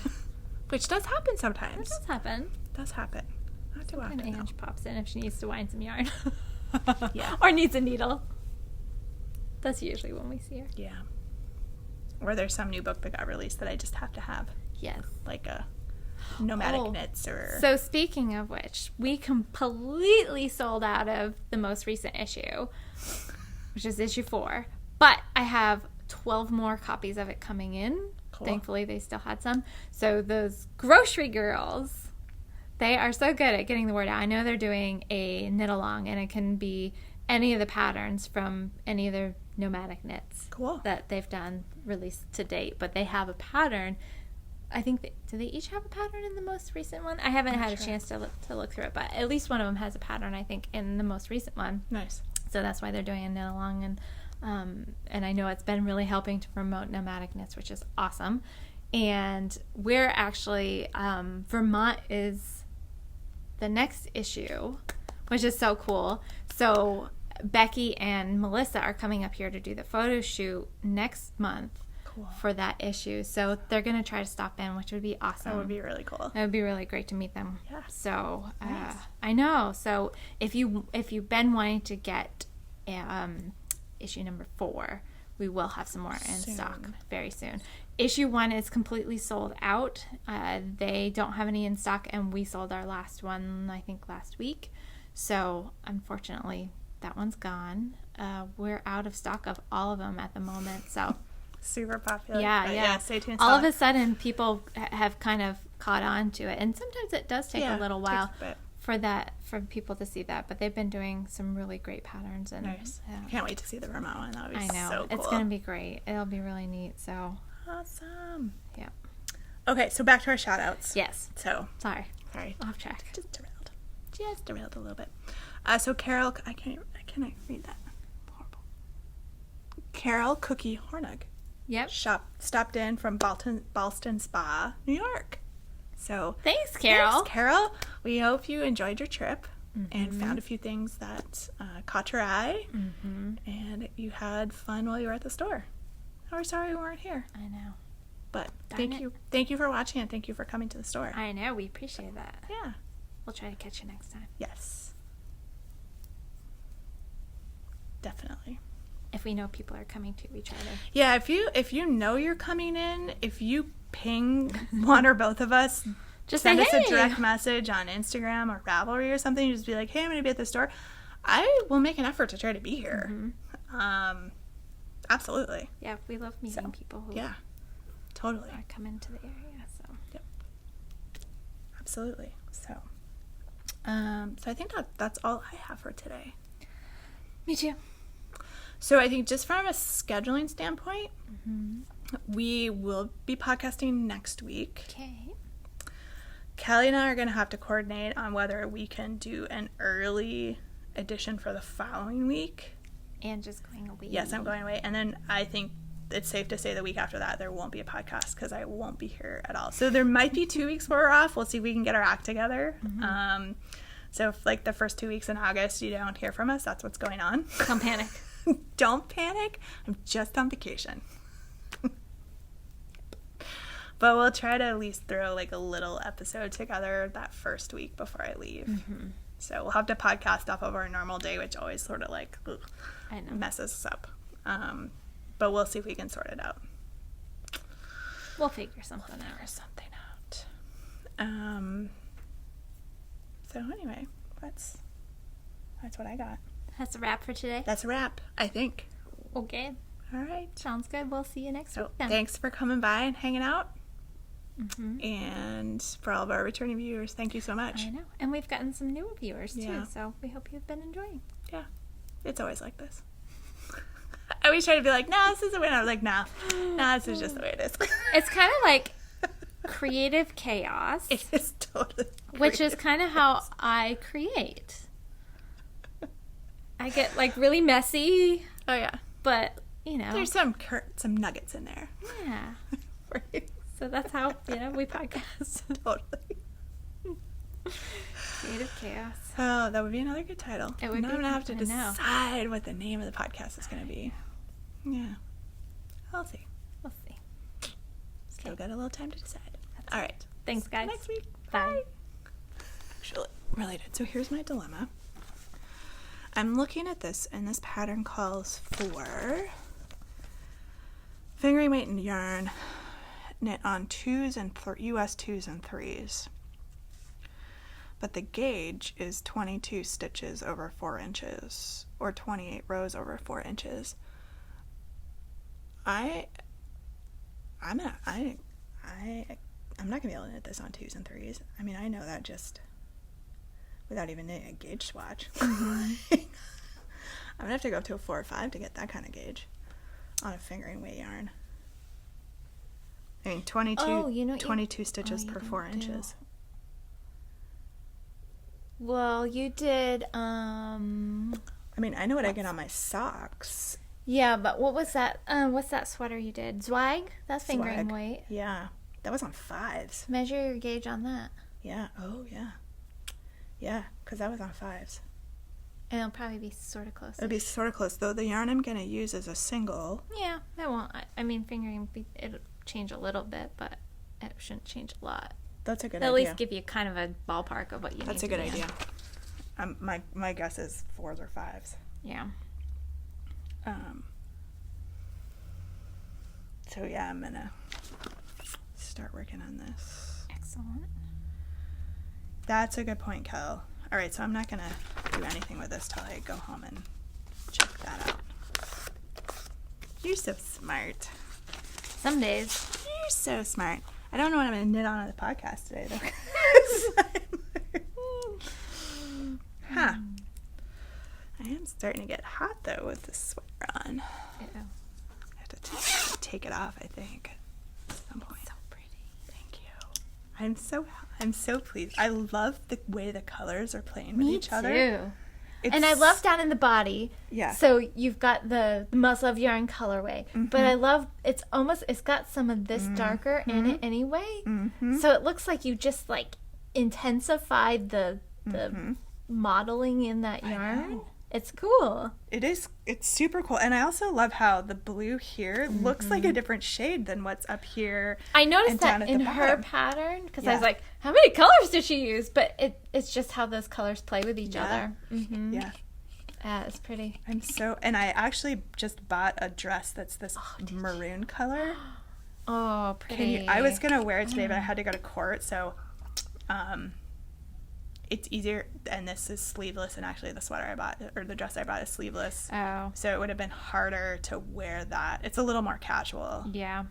Which does happen sometimes. That does happen. Does happen. Not too often. And Ange pops in if she needs to wind some yarn. Yeah. Or needs a needle. That's usually when we see her. Yeah. Or there's some new book that got released that I just have to have. Yes. Like a nomadic knits or... So speaking of which, we completely sold out of the most recent issue, which is issue 4. But I have 12 more copies of it coming in. Cool. Thankfully, they still had some. So those grocery girls, they are so good at getting the word out. I know they're doing a knit-along, and it can be any of the patterns from any of their nomadic knits that they've done released to date. But they have a pattern. I think, do they each have a pattern in the most recent one? I haven't had a chance to look through it, but at least one of them has a pattern, I think, in the most recent one. Nice. So that's why they're doing a knit-along, and I know it's been really helping to promote nomadic knits, which is awesome. And we're actually, Vermont is the next issue, which is so cool. So Becky and Melissa are coming up here to do the photo shoot next month. Cool. For that issue. So they're going to try to stop in, which would be awesome. That would be really cool. It would be really great to meet them. Yeah. So nice. I know. So if you've been wanting to get issue number 4, we will have some more in stock very soon. Issue 1 is completely sold out. They don't have any in stock, and we sold our last one, I think, last week. So unfortunately, that one's gone. We're out of stock of all of them at the moment. So super popular. Yeah. Stay tuned. All of a sudden, people have kind of caught on to it, and sometimes it does take a little while for people to see that. But they've been doing some really great patterns. And nice. Can't wait to see the Vermont one. That would be so cool. It's going to be great. It'll be really neat. So awesome. Yeah. Okay, so back to our shout outs. Yes. So sorry, off track. Just derailed a little bit. So Carol, I can't read that. Horrible. Carol Cookie Hornung. Yep. Stopped in from Ballston Spa, New York. So thanks, Carol. We hope you enjoyed your trip and found a few things that caught your eye, and you had fun while you were at the store. We're sorry we weren't here. I know. But thank you for watching, and thank you for coming to the store. I know, we appreciate that. Yeah. We'll try to catch you next time. Yes. Definitely. If we know people are coming too, we try to. Yeah, if you know you're coming in, if you ping one or both of us, just send say, us a direct message on Instagram or Ravelry or something. Just be like, hey, I'm going to be at the store. I will make an effort to try to be here. Absolutely. Yeah, we love meeting people who totally are coming to the area. So yep, absolutely. So I think that's all I have for today. Me too. So I think just from a scheduling standpoint, we will be podcasting next week. Okay. Kelly and I are going to have to coordinate on whether we can do an early edition for the following week. And just going away. Yes, I'm going away. And then I think it's safe to say the week after that there won't be a podcast because I won't be here at all. So there might be 2 weeks where we're off. We'll see if we can get our act together. So if like the first 2 weeks in August you don't hear from us, that's what's going on. Don't panic. Don't panic. I'm just on vacation. But we'll try to at least throw like a little episode together that first week before I leave. Mm-hmm. So we'll have to podcast off of our normal day, which always sort of like messes us up. But we'll see if we can sort it out. We'll figure something out. So anyway, that's what I got. That's a wrap for today. That's a wrap, I think. Okay. All right. Sounds good. We'll see you next week then. Thanks for coming by and hanging out. Mm-hmm. And for all of our returning viewers, thank you so much. I know. And we've gotten some new viewers too, Yeah. so we hope you've been enjoying. Yeah. It's always like this. I always try to be like, no, this isn't the way. And I was like, no, this is just the way it is. It's kind of like creative chaos. It is totally which is kind of how I create. I get like really messy. Oh, yeah. But, you know. There's some nuggets in there. Yeah. Right. So that's how, we podcast. Totally. Creative chaos. Oh, that would be another good title. It would now be. I'm going to have to I know. decide what the name of the podcast is going to be. Yeah. I'll see. We'll see. Still got a little time to decide. All right. Thanks, guys. Next week. Bye. Actually, related. So here's my dilemma. I'm looking at this, and this pattern calls for fingering weight and yarn knit on US 2s and 3s. But the gauge is 22 stitches over 4 inches, or 28 rows over 4 inches. I'm not gonna be able to knit this on 2s and 3s. I mean, I know that just without even knitting a gauge swatch. Mm-hmm. I'm gonna have to go up to a 4 or 5 to get that kind of gauge on a fingering weight yarn. I mean, 22 stitches per 4 inches. Well, you did, I mean, I know what I get on my socks. Yeah, but what was that? What's that sweater you did? Zwag? That's fingering Swag. weight. Yeah. That was on 5s. Measure your gauge on that. Yeah. Oh, yeah. Yeah, because that was on 5s. And it'll probably be sort of close. It'll be sort of close, though the yarn I'm going to use is a single. Yeah, it won't. I mean, fingering, it'll change a little bit, but it shouldn't change a lot. That's a good They'll idea. at least give you kind of a ballpark of what you need to That's a good be idea. in. My guess is 4s or 5s. Yeah. So yeah, I'm gonna start working on this. Excellent. That's a good point, Kel. All right, so I'm not gonna do anything with this till I go home and check that out. You're so smart. Some days. You're so smart. I don't know what I'm gonna knit on the podcast today, though. Huh. I am starting to get hot though with this sweater on. Yeah. I have to take it off, I think, at some point. So pretty. Thank you. I'm so pleased. I love the way the colors are playing with Me each other. too. And I love down in the body. Yeah. So you've got the Must Love Yarn colorway. Mm-hmm. But I love, it's got some of this darker in it anyway. Mm-hmm. So it looks like you just like intensified the modeling in that yarn. It's cool. It is. It's super cool. And I also love how the blue here looks like a different shade than what's up here. I noticed that in her pattern because I was like, how many colors did she use? But it's just how those colors play with each other. Mm-hmm. Yeah. Yeah, it's pretty. And I actually just bought a dress that's this maroon color. Oh, pretty. I was going to wear it today, but I had to go to court. So, it's easier, and this is sleeveless, and actually the sweater I bought, or the dress I bought is sleeveless. Oh. So it would have been harder to wear that. It's a little more casual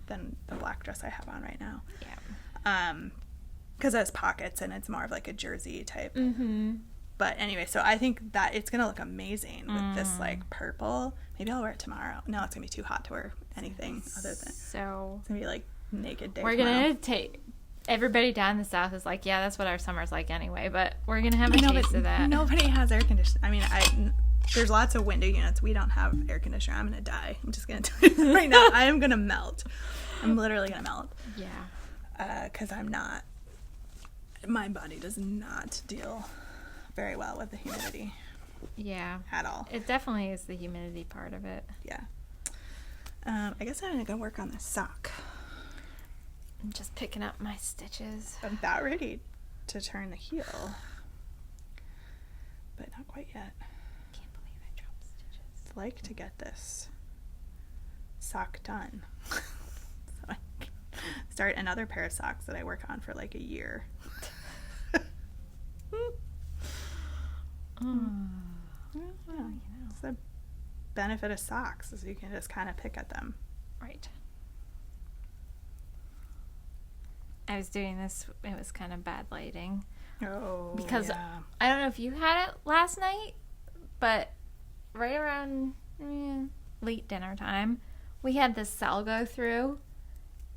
than the black dress I have on right now. Yeah. Because it has pockets, and it's more of like a jersey type. Mm-hmm. But anyway, so I think that it's going to look amazing with this like purple. Maybe I'll wear it tomorrow. No, it's going to be too hot to wear anything other than. So. It's going to be like naked day We're going to take. Everybody down in the south is like, yeah, that's what our summer's like anyway, but we're going to have a taste of that. Nobody has air conditioning. I mean, there's lots of window units. We don't have air conditioner. I'm going to die. I'm just going to tell you right now. I am going to melt. I'm literally going to melt. Yeah. Because my body does not deal very well with the humidity. Yeah. at all. It definitely is the humidity part of it. Yeah. I guess I'm gonna go work on this sock. I'm just picking up my stitches. I'm about ready to turn the heel, but not quite yet. Can't believe I dropped stitches. I'd like to get this sock done. So I can start another pair of socks that I work on for like a year. Well, It's the benefit of socks is you can just kind of pick at them. Right. I was doing this, it was kind of bad lighting. Oh, Because yeah. I don't know if you had it last night, but right around late dinner time, we had this cell go through,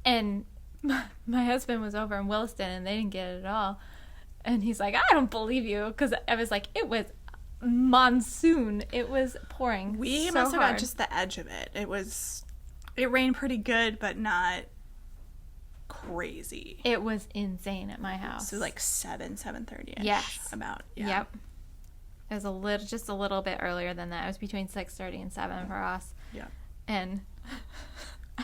and my husband was over in Williston, and they didn't get it at all. And he's like, I don't believe you, because I was like, it was monsoon. It was pouring. We so must have hard. got just the edge of it. It rained pretty good, but not crazy. It was insane at my house. So like 7:30ish. Yes. About. Yeah. Yep. It was just a little bit earlier than that. It was between 6:30 and 7 for us. Yeah. And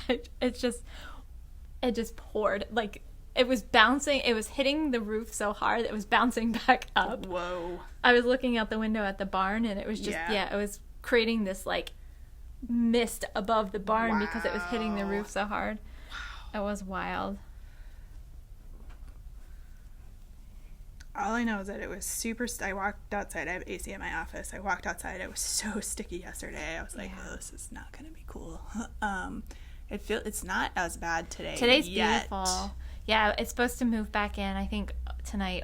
it just poured. Like, it was bouncing. It was hitting the roof so hard it was bouncing back up. Whoa. I was looking out the window at the barn, and it was just, it was creating this, like, mist above the barn because it was hitting the roof so hard. Wow. It was wild. All I know is that it was super. I walked outside. I have AC at my office. I walked outside. It was so sticky yesterday. I was like, "Oh, this is not gonna be cool." It's not as bad today. Today's yet. beautiful. Yeah, it's supposed to move back in. I think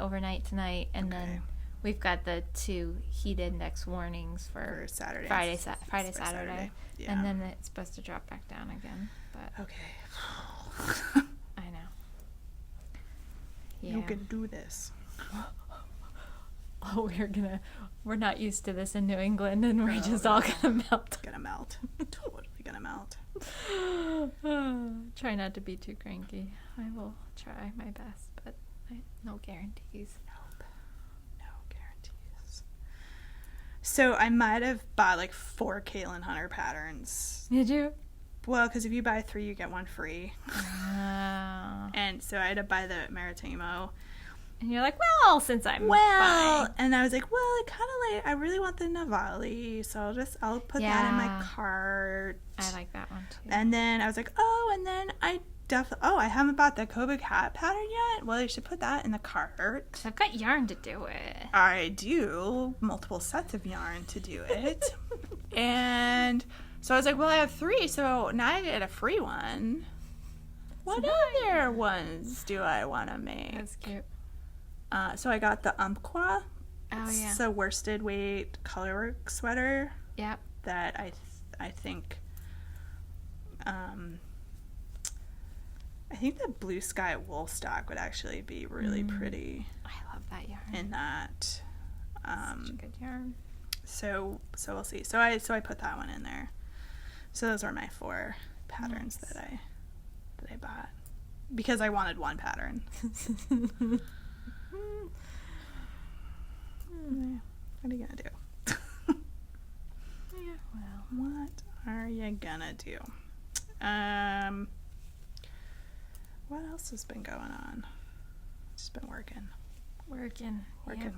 overnight tonight, and then we've got the 2 heat index warnings for Saturday, Friday, Saturday, Yeah. and then it's supposed to drop back down again. But Okay. I know. Yeah. You can do this. Oh, we're not used to this in New England, and we're just all gonna melt. It's gonna melt. Totally gonna melt. Try not to be too cranky. I will try my best, but no guarantees. Nope. No guarantees. So I might have bought like 4 Caitlin Hunter patterns. Did you? Well, because if you buy 3, you get 1 free. Oh. And so I had to buy the Maritimo. And you're like, well, since I'm Well, buying. and I was like, well, I kind of like, I really want the Navali, so I'll put that in my cart. I like that one too. And then I was like, oh, and then I haven't bought the Kobe Cat pattern yet. Well, I should put that in the cart. So I've got yarn to do it. I do multiple sets of yarn to do it. And so I was like, well, I have 3, so now I get a free one. What other ones do I want to make? That's cute. So I got the Umpqua. Oh, yeah. It's a worsted weight colorwork sweater Yep. that I think the blue sky wool stock would actually be really pretty I love that yarn. in that. Such a good yarn. So we'll see. So I put that one in there. So those were my 4 patterns that I bought because I wanted 1 pattern. What are you gonna do? Yeah, well. What are you gonna do? What else has been going on? Just been working. Working. Working.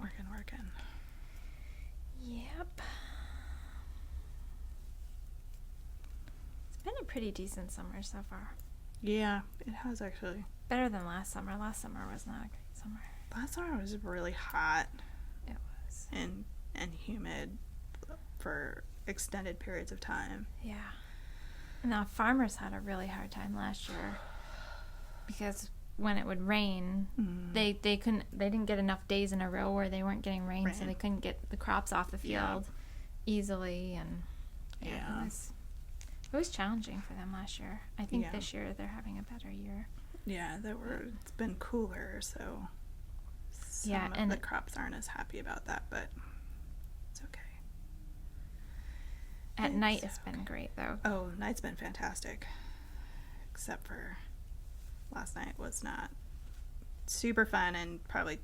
Yep. It's been a pretty decent summer so far. Yeah, it has actually. Better than last summer. Last summer was not a great summer. Last summer was really hot It was. and humid for extended periods of time. Yeah. Now, farmers had a really hard time last year because when it would rain, they didn't get enough days in a row where they weren't getting rain, so they couldn't get the crops off the field easily, and it was challenging for them last year. I think this year they're having a better year. Yeah, it's been cooler, so some of the crops aren't as happy about that, but it's okay. At night, it's been great, though. Oh, night's been fantastic. Except for last night was not super fun, and probably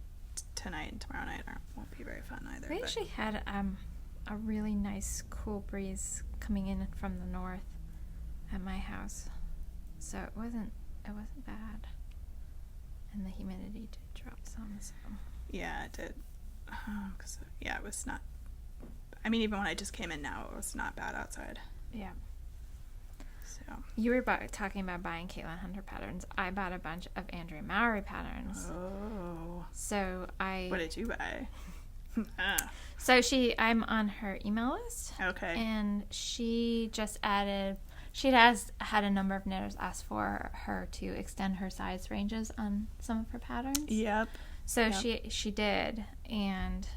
tonight and tomorrow night won't be very fun either. We actually had a really nice cool breeze coming in from the north at my house. So it wasn't bad. And the humidity did drop some, so. Yeah, it did. 'Cause, yeah, it was not, I mean, even when I just came in now, it was not bad outside. Yeah. So. You were talking about buying Caitlin Hunter patterns. I bought a bunch of Andrea Mowry patterns. Oh. So What did you buy? So I'm on her email list. Okay. And she just added, she has had a number of knitters ask for her to extend her size ranges on some of her patterns. Yep. So she did, and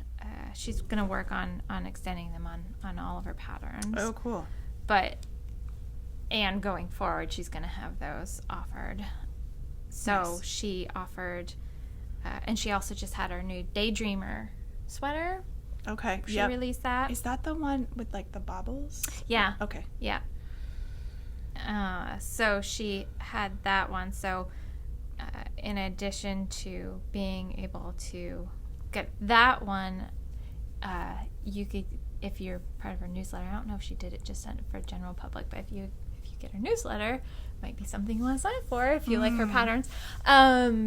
she's going to work on extending them on all of her patterns. Oh, cool. And going forward, she's going to have those offered. So Nice. she offered, and she also just had her new Daydreamer sweater. Okay. She released that. Is that the one with like the baubles? Yeah. Okay. Yeah. So she had that one. So in addition to being able to get that one, you could, if you're part of her newsletter, I don't know if she did it just for general public, but if you get her newsletter, might be something you want to sign up for if you like her patterns.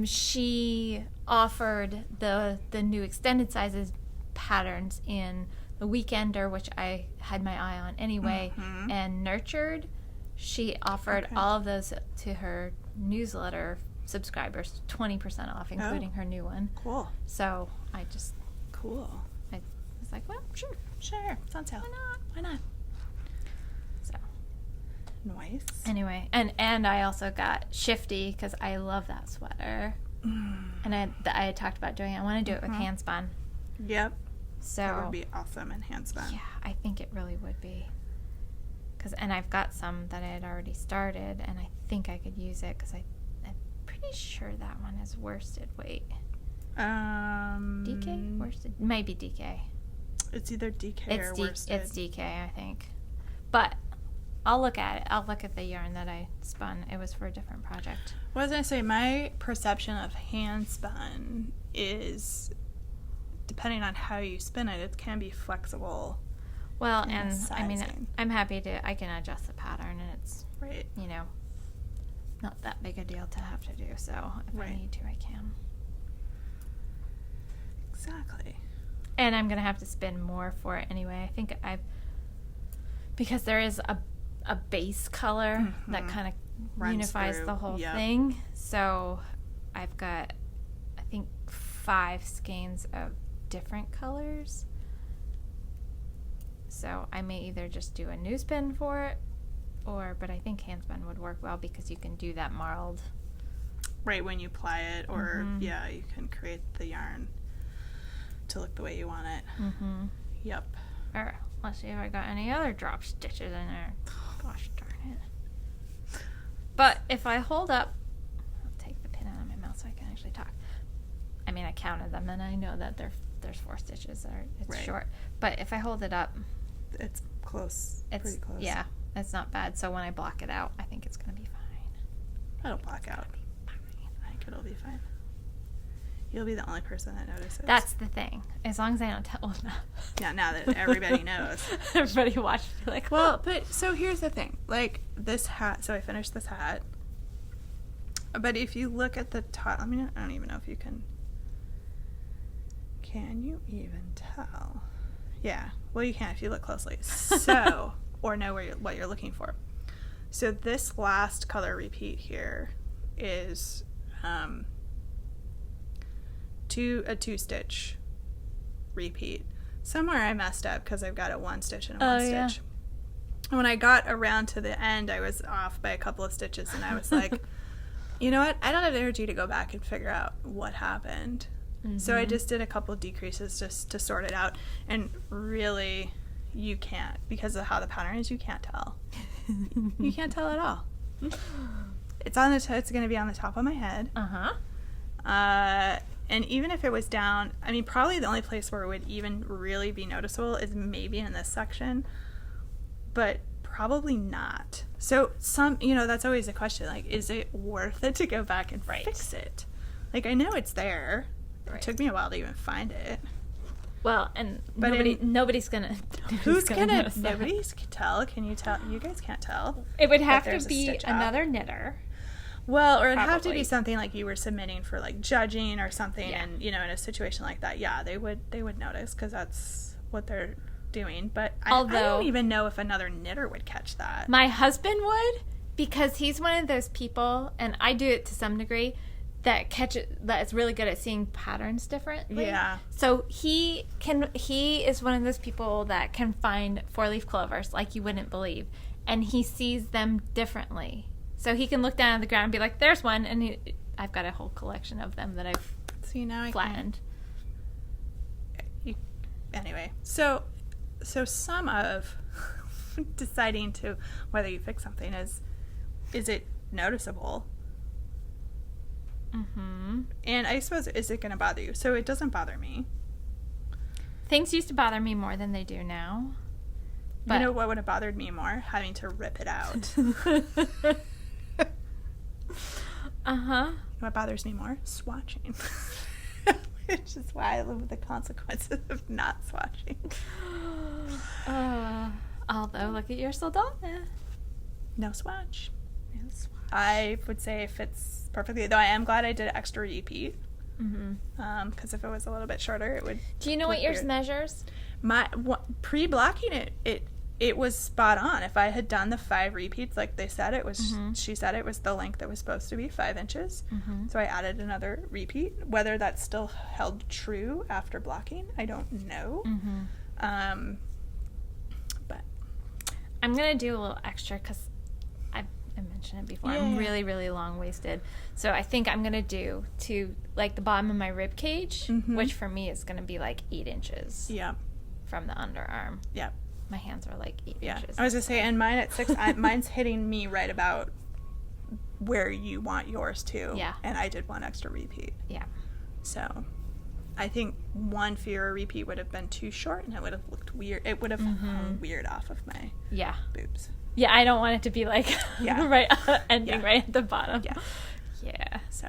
She offered the new extended sizes patterns in the Weekender, which I had my eye on anyway, and Nurtured. She offered all of those to her newsletter subscribers, 20% off, including her new one. Cool. So I just Cool. I was like, well, sure. Sounds sale. Why not? So Nice. anyway, and I also got Shifty because I love that sweater, and I had talked about doing it. I want to do it with hand spun. Yep. So That would be awesome in hand spun. yeah, I think it really would be. And I've got some that I had already started, and I think I could use it because I'm pretty sure that one is worsted weight. DK? Worsted? Maybe DK. It's either DK or worsted. It's DK, I think. But I'll look at it. I'll look at the yarn that I spun. It was for a different project. What was I say? My perception of hand spun is, depending on how you spin it, it can be flexible. Well, in and the I mean, sizing. I'm happy I can adjust the pattern, and it's, Right. not that big a deal to have to do. So if I Right. need to, I can. Exactly. And I'm going to have to spend more for it anyway. I think because there is a base color that kind of Runs unifies through. the whole Yep. thing. So I've got, I think, 5 skeins of different colors. So I may either just do a new spin for it, but I think hand spin would work well because you can do that marled. Right, when you ply it, or you can create the yarn to look the way you want it. Mm-hmm. Yep. Or let's see if I got any other drop stitches in there. Gosh darn it. But if I hold up, I'll take the pin out of my mouth so I can actually talk. I mean, I counted them and I know that there's 4 stitches. It's Right. short. But if I hold it up, It's close. Pretty close. Yeah, it's not bad. So when I block it out, I think it's going to be fine. It'll black out. I think it'll be fine. You'll be the only person that notices. That's the thing. As long as I don't tell them. Yeah, now that everybody knows. Everybody watch and be like, Well, but so here's the thing. Like this hat, so I finished this hat. But if you look at the top, I mean, I don't even know if you can. Can you even tell? Yeah. Well, you can if you look closely. So, or know what you're looking for. So this last color repeat here is a 2-stitch repeat. Somewhere I messed up because I've got a 1 stitch and a 1 yeah. stitch. When I got around to the end, I was off by a couple of stitches, and I was like, you know what? I don't have energy to go back and figure out what happened. So I just did a couple of decreases just to sort it out. And really, you can't, because of how the pattern is, you can't tell. You can't tell at all. It's on it's going to be on the top of my head. And even if it was down, I mean, probably the only place where it would even really be noticeable is maybe in this section, but probably not. So that's always a question. Like, is it worth it to go back and fix it? Like, I know it's there. Right. It took me a while to even find it. Well, and But nobody's gonna. Who's gonna? notice that. Nobody's can tell. Can you tell? You guys can't tell. It would have there's to a be stitch out. another knitter. Well, or it'd have to Probably. be something like you were submitting for like judging or something, Yeah. and in a situation like that, yeah, they would notice because that's what they're doing. But I Although- don't even know if another knitter would catch that. My husband would, because he's one of those people, and I do it to some degree, that is really good at seeing patterns differently. Yeah. So he is one of those people that can find 4-leaf clovers like you wouldn't believe, and he sees them differently. So he can look down at the ground and be like, "There's one," and I've got a whole collection of them that I've See, now I flattened. Anyway, so some of deciding to whether you fix something is it noticeable? Mm-hmm. And I suppose, is it going to bother you? So it doesn't bother me. Things used to bother me more than they do now. But You know what would have bothered me more? Having to rip it out. Uh-huh. What bothers me more? Swatching. Which is why I live with the consequences of not swatching. Although, look at your Saldana. No swatch. No swatch. I would say it fits perfectly, though I am glad I did an extra repeat. Mm-hmm. Because if it was a little bit shorter, it would. Do you know what look yours weird. measures? Pre-blocking it was spot on. If I had done the 5 repeats like they said it was, Mm-hmm. she said it was the length that was supposed to be, 5 inches. Mm-hmm. So I added another repeat. Whether that still held true after blocking, I don't know. Mm-hmm. But I'm going to do a little extra because I mentioned it before. I'm Yeah. really, really long-waisted. So I think I'm going to do to, like, the bottom of my rib cage, Mhm. which for me is going to be, like, 8 inches yeah, from the underarm. yeah, My hands are, like, 8 yeah. inches. I was gonna say, and mine at 6, mine's hitting me right about where you want yours to. Yeah. And I did 1 extra repeat. Yeah. So I think 1 fewer repeat would have been too short, and it would have looked weird. It would have hung weird off of my Yeah. boobs. Yeah, I don't want it to be, like, Yeah. right, ending Yeah. right at the bottom. Yeah. Yeah. So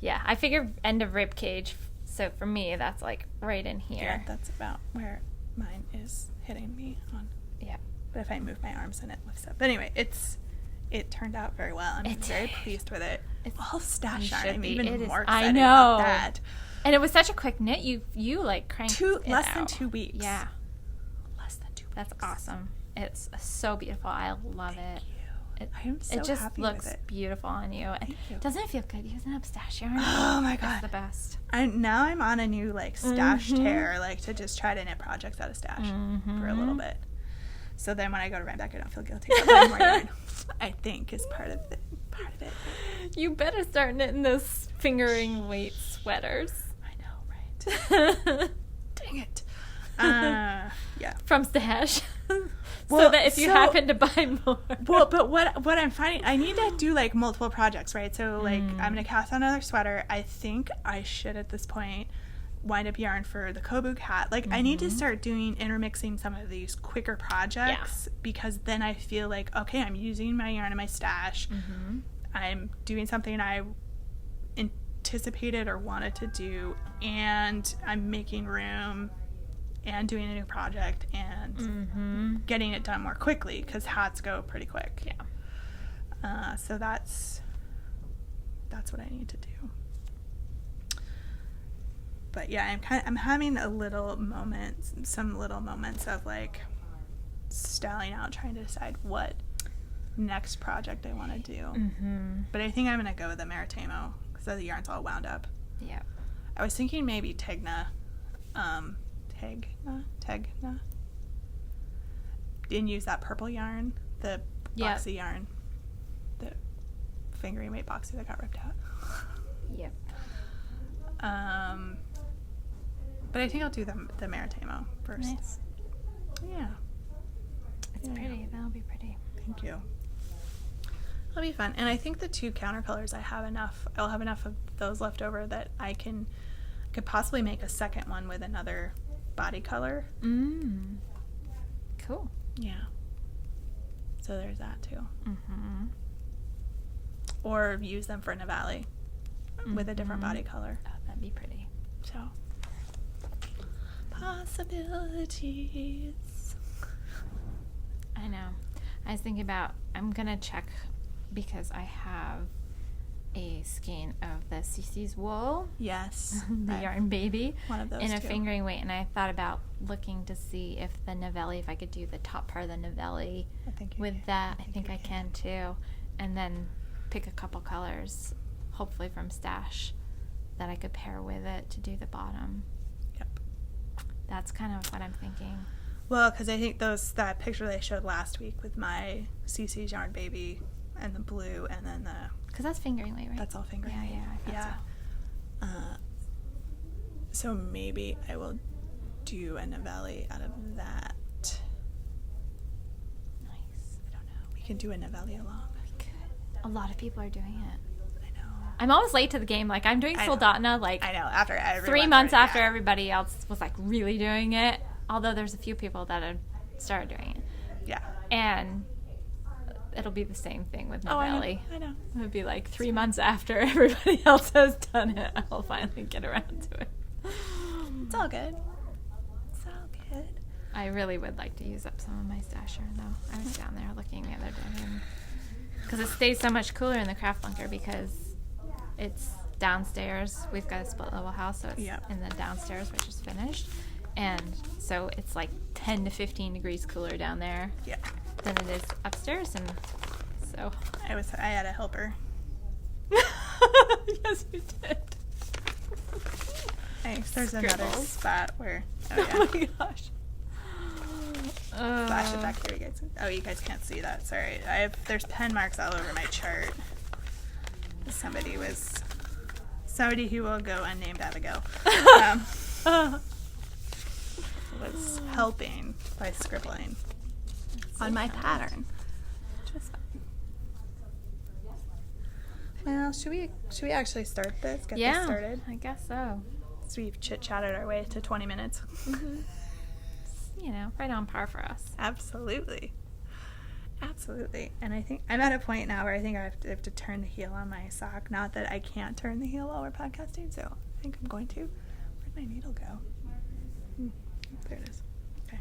Yeah, I figure end of rib cage. So for me, that's like right in yeah, here. that's about where mine is hitting me on. Yeah. But if I move my arms, then it lifts up. But anyway, it turned out very well. I'm It very did. pleased with it. It's- All stash you yarn. should I'm be. even It is- more I excited know. about that. And it was such a quick knit. You like cranked it Less than out. 2 weeks. Yeah, Less than 2 weeks. that's awesome. It's so beautiful. I love Thank it. you. It, I am so it just happy looks with it. beautiful on you. And Thank you. doesn't it feel good using up stash yarn? Oh my It's god. the best. Now I'm on a new stash Mhm. tear, to just try to knit projects out of stash for a little bit. So then when I go to run back, I don't feel guilty about buying more yarn. I think is part of it. You better start knitting those fingering weight sweaters. I know, right? Dang it. Yeah. From stash. Well, so that if you so- happen to buy more. Well, but what I'm finding, I need to do multiple projects, right? So I'm gonna cast on another sweater. I think I should at this point wind up yarn for the Kobu hat. I need to start intermixing some of these quicker projects because then I feel like, okay, I'm using my yarn in my stash. Mm-hmm. I'm doing something I anticipated or wanted to do, and I'm making room and doing a new project and getting it done more quickly because hats go pretty quick. Yeah. So that's what I need to do. But yeah, I'm having some little moments of styling out, trying to decide what next project I want to do. Mm-hmm. But I think I'm gonna go with the Maritimo because the yarn's all wound up. Yeah. I was thinking maybe Tegna. Didn't use that purple yarn, the Yep. boxy yarn, the fingering weight boxy that got ripped out. Yep. But I think I'll do the Maritimo first. Nice. Yeah, It's Yeah. pretty. That'll be pretty. thank you. It'll be fun, and I think the 2 counter colors I'll have enough of those left over that I could possibly make a second one with another body color. Cool. Yeah. So there's that too. Mm-hmm. Or use them for Navali with a different body color. Oh, that'd be pretty. So Possibilities. I know. I was thinking about, I'm going to check because I have a skein of the Cece's wool. Yes. The yarn baby. One of those in a too. fingering weight. And I thought about looking to see if the Novelli, if I could do the top part of the Novelli with that. I think I can too. And then pick a couple colors, hopefully from Stash, that I could pair with it to do the bottom. Yep. That's kind of what I'm thinking. Well, because I think that picture they showed last week with my Cece's yarn baby and the blue and then the... Because that's fingering weight, right? That's all fingering weight. Yeah, I thought so. So maybe I will do a Novelli out of that. Nice. I don't know. We can do a Novelli along. We could. A lot of people are doing it. I know. I'm almost late to the game. Like, I'm doing Soldotna, like... I know. After everyone 3 months after everybody else was, like, really doing it. Although there's a few people that have started doing it. Yeah. And it'll be the same thing with Novelli. I know. It'll be like 3 months after everybody else has done it, I will finally get around to it. It's all good. It's all good. I really would like to use up some of my Stash yarn, though. I was down there looking the other day. Because it stays so much cooler in the craft bunker because it's downstairs. We've got a split level house, so it's in the downstairs, which is finished. And so it's like 10 to 15 degrees cooler down there than it is upstairs. And so I had a helper. Yes, you did. Thanks. There's another spot where... Oh my gosh. Flash it back here, you guys. Oh, you guys can't see that. Sorry. There's pen marks all over my chart. Somebody who will go unnamed Abigail was helping by scribbling on my pattern. Which was fun. Well, should we actually start this? Get this started? I guess so. So we've chit-chatted our way to 20 minutes. Mm-hmm. You know, right on par for us. Absolutely. And I think I'm at a point now where I think I have to turn the heel on my sock. Not that I can't turn the heel while we're podcasting, so I think I'm going to. Where'd my needle go? There it is. Okay.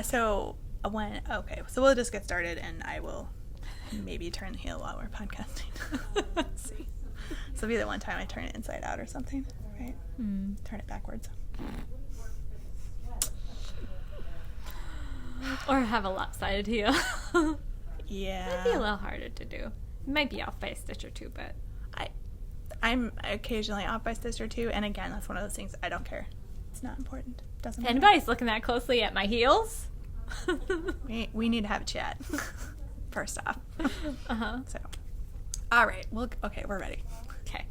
So we'll just get started, and I will maybe turn the heel while we're podcasting. Let's see. This will be the one time I turn it inside out or something, right? Turn it backwards. Or have a lopsided heel. Yeah. It'd be a little harder to do. It might be off by a stitch or two, but... I'm occasionally off by a stitch or two, and again, that's one of those things I don't care. It's not important. Doesn't matter. Anybody's looking that closely at my heels? we need to have a chat. First off. Uh-huh. So, all right. We're ready. Okay.